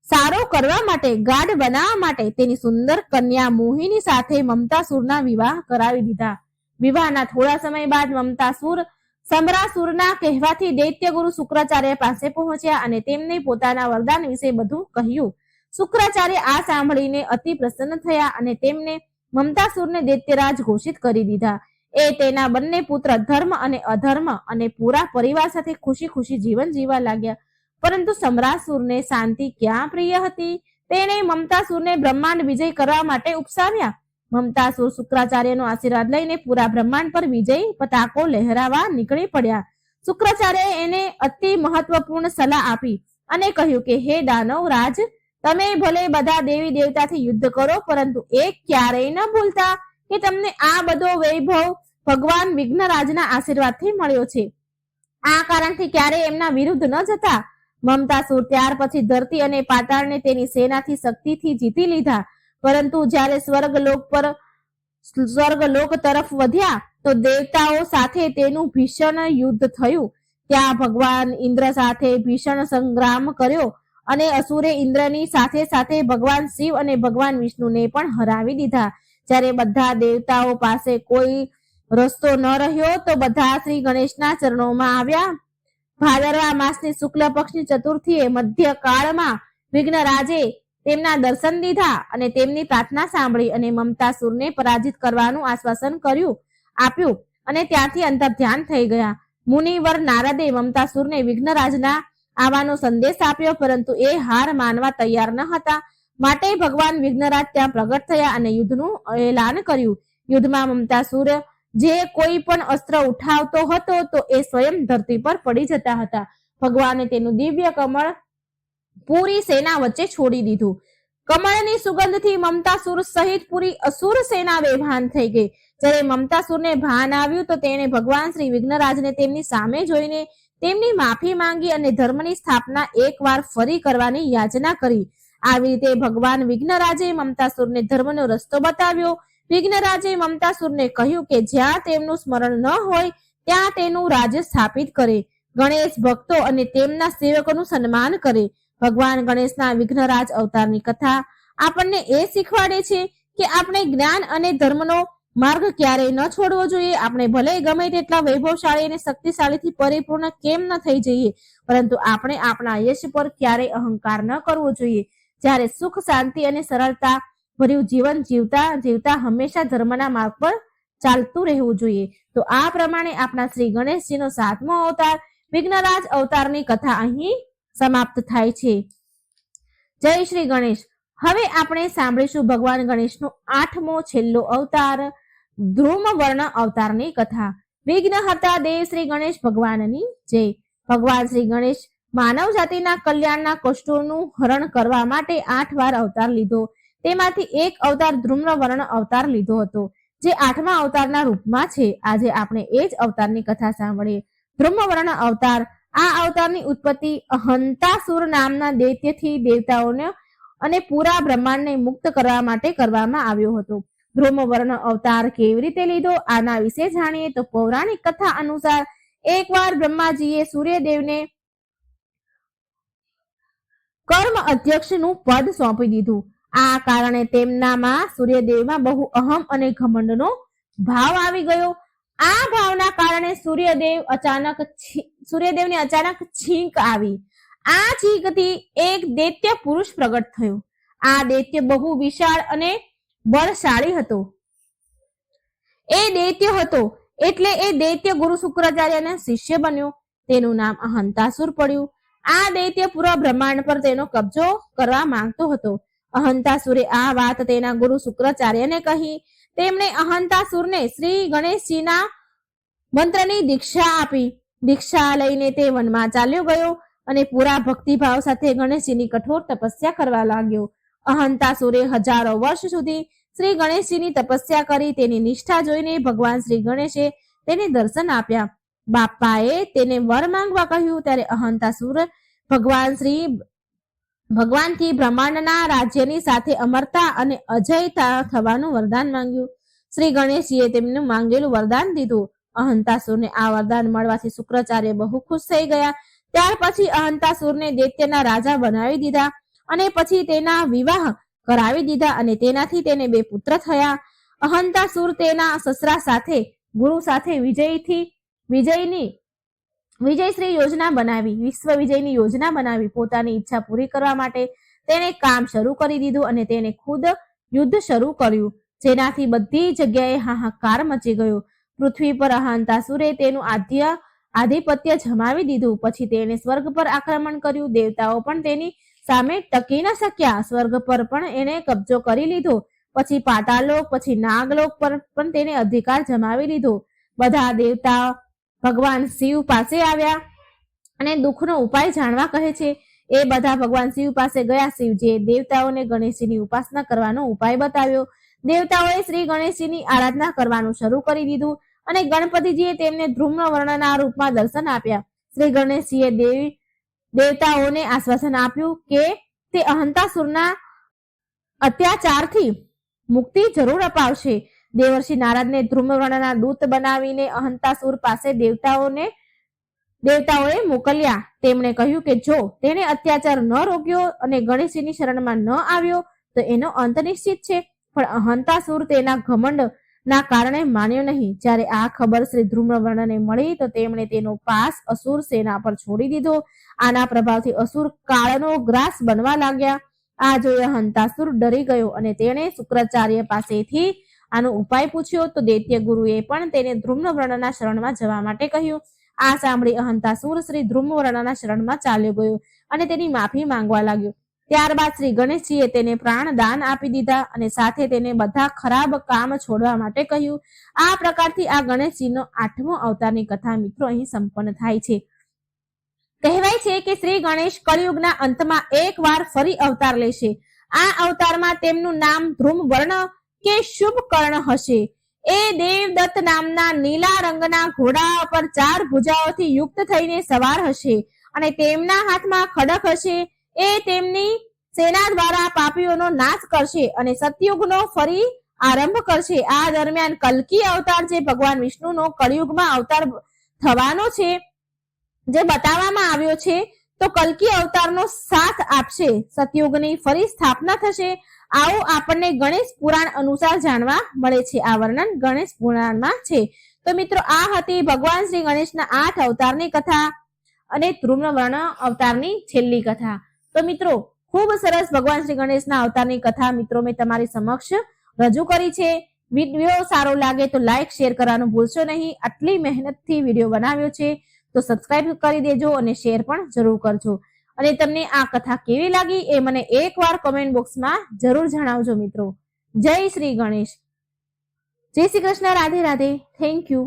સારો કરવા માટે, ગાઢ બનાવવા માટે તેની સુંદર કન્યા મોહિની સાથે મમતાસુરના વિવાહ કરાવી દીધા. વિવાહના થોડા સમય બાદ મમતાસુર સમરાસુરના કહેવાથી દૈત્ય ગુરુ શુક્રાચાર્ય પાસે પહોંચ્યા અને તેમને પોતાના વરદાન વિશે બધું કહ્યું. શુક્રાચાર્ય આ સાંભળીને અતિ પ્રસન્ન થયા અને તેમને મમતાસુરને દૈત્યરાજ ઘોષિત કરી દીધા. એ તેના બંને પુત્ર ધર્મ અને અધર્મ અને પૂરા પરિવાર સાથે ખુશી ખુશી જીવન જીવવા લાગ્યા. પરંતુ સમ્રાસુરને શાંતિ ક્યાં પ્રિય હતી. તેણે મમતાસુરને બ્રહ્માંડ વિજય કરવા માટે ઉપસાવ્યા. મમતાસુર શુક્રાચાર્યનો આશીર્વાદ લઈને પૂરા બ્રહ્માંડ પર વિજય પતાકો લહેરાવા નીકળી પડ્યા. શુક્રાચાર્યએ એને અતિ મહત્વપૂર્ણ સલાહ આપી અને કહ્યું કે હે દાનવ રાજ, તમે ભલે બધા દેવી દેવતાથી યુદ્ધ કરો, પરંતુ એક ક્યારેય ન ભૂલતા કે તમને આ બધો વૈભવ ભગવાન વિઘ્નરાજના આશીર્વાદથી મળ્યો છે. આ કારણથી ક્યારેય એમના વિરુદ્ધ ન જતા. મમતાસુર ત્યાર પછી ધરતી અને પાતાળને તેની સેનાથી શક્તિથી જીતી લીધા. પરંતુ જ્યારે સ્વર્ગલોક તરફ વધ્યા તો દેવતાઓ સાથે તેનું ભીષણ યુદ્ધ થયું. ત્યાં ભગવાન ઇન્દ્ર સાથે ભીષણ સંગ્રામ કર્યો અને અસુરે ઇન્દ્રની સાથે સાથે ભગવાન શિવ અને ભગવાન વિષ્ણુને પણ હરાવી દીધા. જ્યારે બધા દેવતાઓ પાસે કોઈ રસ્તો ન રહ્યો તો બધા શ્રી ગણેશના ચરણોમાં આવ્યા. ભાદરવા માસની શુક્લ પક્ષની ચતુર્થીએ મધ્ય કાળમાં વિઘ્નરાજે તેમના દર્શન દીધા અને તેમની પ્રાર્થના સાંભળી અને મમતાસુરને પરાજિત કરવાનું આશ્વાસન આપ્યું અને ત્યાંથી અંતર્ધ્યાન થઈ ગયા. મુનિવર નારદે મમતાસુરને વિઘ્નરાજના આવવાનો સંદેશ આપ્યો, પરંતુ એ હાર માનવા તૈયાર ન હતા. માટે ભગવાન વિઘ્નરાજ ત્યાં પ્રગટ થયા અને યુદ્ધનું એલાન કર્યું. યુદ્ધમાં મમતાસુર જે કોઈ પણ અસ્ત્ર ઉઠાવતો હતો તો એ સ્વયં ધરતી પર પડી જતા હતા. ભગવાને તેનું દિવ્ય કમળ પૂરી સેના વચ્ચે છોડી દીધું. કમળની સુગંધથી મમતાસુર સહિત પૂરી અસુર સેના બેભાન થઈ ગઈ. જ્યારે મમતાસુરને ભાન આવ્યું તો તેણે ભગવાન શ્રી વિઘ્નરાજને તેમની સામે જોઈને તેમની માફી માંગી અને ધર્મની સ્થાપના એકવાર ફરી કરવાની યાચના કરી. આવી રીતે ભગવાન વિઘ્નરાજે મમતાસુરને ધર્મનો રસ્તો બતાવ્યો. વિઘ્નરાજે મમતાસુરને કહ્યું કે જ્યાં તેમનું સ્મરણ ન હોય ત્યાં તેનું રાજ્ય સ્થાપિત કરે, ગણેશ ભક્તો અને તેમના સેવકોનું સન્માન કરે. ભગવાન ગણેશના વિઘ્નરાજ અવતારની કથા આપણને એ શીખવાડે છે કે આપણે જ્ઞાન અને ધર્મનો માર્ગ ક્યારેય ન છોડવો જોઈએ. આપણે ભલે ગમે તેટલા વૈભવશાળી અને શક્તિશાળીથી પરિપૂર્ણ કેમ ન થઈ જઈએ, પરંતુ આપણે આપણા યશ પર ક્યારેય અહંકાર ન કરવો જોઈએ. જ્યારે સુખ, શાંતિ અને સરળતા ભર્યું જીવન જીવતા હંમેશા ધર્મના માર્ગ પર ચાલતું રહેવું જોઈએ. તો આ પ્રમાણે આપણા શ્રી ગણેશજીનો 7મો અવતાર વિઘ્નરાજ અવતારની કથા અહીં સમાપ્ત થાય છે. જય શ્રી ગણેશ. હવે આપણે સાંભળીશું ભગવાન ગણેશનો 8મો છેલ્લો અવતાર ધ્રુમવર્ણ અવતારની કથા. વિઘ્નહર્તા દેવ શ્રી ગણેશ ભગવાનની જય. ભગવાન શ્રી ગણેશ માનવ જાતિના કલ્યાણના કષ્ટોનું હરણ કરવા માટે 8 વાર અવતાર લીધો. તેમાંથી એક અવતાર ધ્રુમવર્ણ અવતાર લીધો હતો, જે 8મા અવતારના રૂપમાં છે. આજે આપણે એ જ અવતારની કથા સાંભળીએ. ધ્રુમવર્ણ અવતાર. આ અવતારની ઉત્પત્તિ અહંતાસુર નામના દૈત્યથી દેવતાઓને અને પૂરા બ્રહ્માંડને મુક્ત કરવા માટે કરવામાં આવ્યો હતો. ધ્રુમવર્ણ અવતાર કેવી રીતે લીધો, આના વિશે જાણીએ તો પૌરાણિક કથા અનુસાર એકવાર બ્રહ્માજીએ સૂર્યદેવને કર્મ અધ્યક્ષનું પદ સોંપી દીધું. આ કારણે તેમનામાં સૂર્યદેવમાં બહુ અહમ અને ઘમંડનો ભાવ આવી ગયો. આ ભાવના કારણે સૂર્યદેવને અચાનક છીંક આવી. આ છીંકથી એક દૈત્ય પુરુષ પ્રગટ થયો. આ દૈત્ય બહુ વિશાળ અને બળશાળી હતો. એ દૈત્ય હતો એટલે એ દૈત્ય ગુરુ શુક્રાચાર્યના શિષ્ય બન્યો. તેનું નામ અહંતાસુર પડ્યું. આ દૈત્ય પૂરા બ્રહ્માંડ પર તેનો કબજો કરવા માંગતો હતો. અહંતાસુરે આ વાત તેના ગુરુ શુક્રાચાર્યને કહી. તેમણે અહંતાસુરને શ્રી ગણેશજીના મંત્રની દીક્ષા આપી. દીક્ષા લઈને તે વનમાં ચાલ્યો ગયો અને પૂરા ભક્તિભાવ સાથે ગણેશજીની કઠોર તપસ્યા કરવા લાગ્યો. અહંતાસુરે હજારો વર્ષ સુધી શ્રી ગણેશજીની તપસ્યા કરી. તેની નિષ્ઠા જોઈને ભગવાન શ્રી ગણેશે તેને દર્શન આપ્યા. બાપાએ તેને વર માંગવા કહ્યું. ત્યારે અહંતાસુર ભગવાનથી બ્રહ્માંડના રાજ્યની સાથે અમરતા અને અજયતા થવાનું વરદાન માંગ્યું. શ્રી ગણેશજીએ તેમને માંગેલું વરદાન દીધું. અહંતાસુરને આ વરદાન મળવાથી શુક્રાચાર્ય બહુ ખુશ થઈ ગયા. ત્યાર પછી અહંતાસુરને દૈત્યના રાજા બનાવી દીધા અને પછી તેના વિવાહ કરાવી દીધા અને તેનાથી તેને 2 પુત્ર થયા. અહંતાસુર તેના સસરા સાથે ગુરુ સાથે વિજયશ્રી યોજના બનાવી, વિશ્વ વિજયની યોજના બનાવી. પોતાની ઈચ્છા પૂરી કરવા માટે તેણે કામ શરૂ કરી દીધું અને તેને ખુદ યુદ્ધ શરૂ કર્યું, જેનાથી બધી જગ્યાએ હાહાકાર મચી ગયો. પૃથ્વી પર અહંતાસુરે તેનું આધિપત્ય જમાવી દીધું. પછી તેણે સ્વર્ગ પર આક્રમણ કર્યું. દેવતાઓ પણ તેની સામે ટકી ન શક્યા. સ્વર્ગ પર પણ એણે કબજો કરી લીધો. પછી પાતાળલોક, પછી નાગલોક પર પણ તેને અધિકાર જમાવી લીધો. બધા દેવતા ભગવાન શિવ પાસે આવ્યા અને દુઃખનો ઉપાય જાણવા કહે છે. એ બધા ભગવાન શિવ પાસે ગયા. શિવજીએ દેવતાઓને ગણેશજીની ઉપાસના કરવાનો ઉપાય બતાવ્યો. દેવતાઓએ શ્રી ગણેશજીની આરાધના કરવાનું શરૂ કરી દીધું અને ગણપતિજીએ તેમને ધૂમ્રવર્ણના રૂપમાં દર્શન આપ્યા. શ્રી ગણેશજીએ દેવતાઓને આશ્વાસન આપ્યું કે તે અહંતાસુરના અત્યાચારથી મુક્તિ જરૂર અપાવશે. દેવર્ષિ નારદને ધૂમ્રવર્ણના દૂત બનાવીને અહંતાસુર પાસે દેવતાઓએ મોકલ્યા. તેમણે કહ્યું કે જો તેણે અત્યાચાર ન રોક્યો અને ગણેશજીની શરણમાં ન આવ્યો તો એનો અંત નિશ્ચિત છે. પણ અહંતાસુર તેના ઘમંડ ના કારણે માન્યો નહીં. જ્યારે આ ખબર શ્રી ધૂમ્રવર્ણને મળી તો તેમણે તેનો પાસ અસુર સેના પર છોડી દીધો. આના પ્રભાવથી અસુર કાળનો ગ્રાસ બનવા લાગ્યા. આ જોઈ અહંતાસુર ડરી ગયો અને તેણે શુક્રાચાર્ય પાસેથી આનો ઉપાય પૂછ્યો તો દૈત્ય ગુરુએ પણ તેને ધૂમ્રવર્ણના શરણમાં જવા માટે કહ્યું. આ સાંભળી અહંતાસુર શ્રી ધૂમ્રવર્ણના શરણમાં ચાલ્યો ગયો અને તેની માફી માંગવા લાગ્યો. ત્યારબાદ શ્રી ગણેશજીએ તેને પ્રાણ દાન આપી દીધા અને સાથે તેને બધા ખરાબ કામ છોડવા માટે કહ્યું. આ પ્રકારથી આ ગણેશજીનો 8મો અવતારની કથા મિત્રો અહીં સંપન્ન થાય છે. કહેવાય છે કે શ્રી ગણેશ કળિયુગના અંતમાં એકવાર ફરી અવતાર લેશે. આ અવતારમાં તેમનું નામ ધ્રુમવર્ણ કે શુભ કર્ણ હશે. એ દેવદત્ત નામના નીલા રંગના ઘોડા પર 4 ભુજાઓથી યુક્ત થઈને સવાર હશે અને તેમના હાથમાં ખડક હશે. એ તેમની સેના દ્વારા પાપીઓનો નાશ કરશે અને સતયુગનો ફરી આરંભ કરશે. આ દરમિયાન કલ્કી અવતાર જે ભગવાન વિષ્ણુનો કળિયુગમાં અવતાર થવાનો છે જે બતાવવામાં આવ્યો છે તો કલ્કી અવતારનો સાથ આપશે. સતયુગની ફરી સ્થાપના થશે. આવું આપણને ગણેશ પુરાણ અનુસાર જાણવા મળે છે. આ વર્ણન ગણેશ પુરાણમાં છે. તો મિત્રો આ હતી ભગવાન શ્રી ગણેશના 8 અવતારની કથા અને ધ્રુમ્રવર્ણ અવતારની છેલ્લી કથા. તો મિત્રો ખૂબ સરસ ભગવાન શ્રી ગણેશના અવતારની કથા મિત્રો મેં તમારી સમક્ષ રજૂ કરી છે. વિડીયો સારો લાગે તો લાઈક શેર કરવાનું ભૂલશો નહીં. આટલી મહેનતથી વિડીયો બનાવ્યો છે તો સબસ્ક્રાઇબ કરી દેજો અને શેર પણ જરૂર કરજો. અને તમને આ કથા કેવી લાગી એ મને એકવાર કોમેન્ટ બોક્સમાં જરૂર જણાવજો મિત્રો. જય શ્રી ગણેશ. જય શ્રી કૃષ્ણ. રાધે રાધે. Thank you.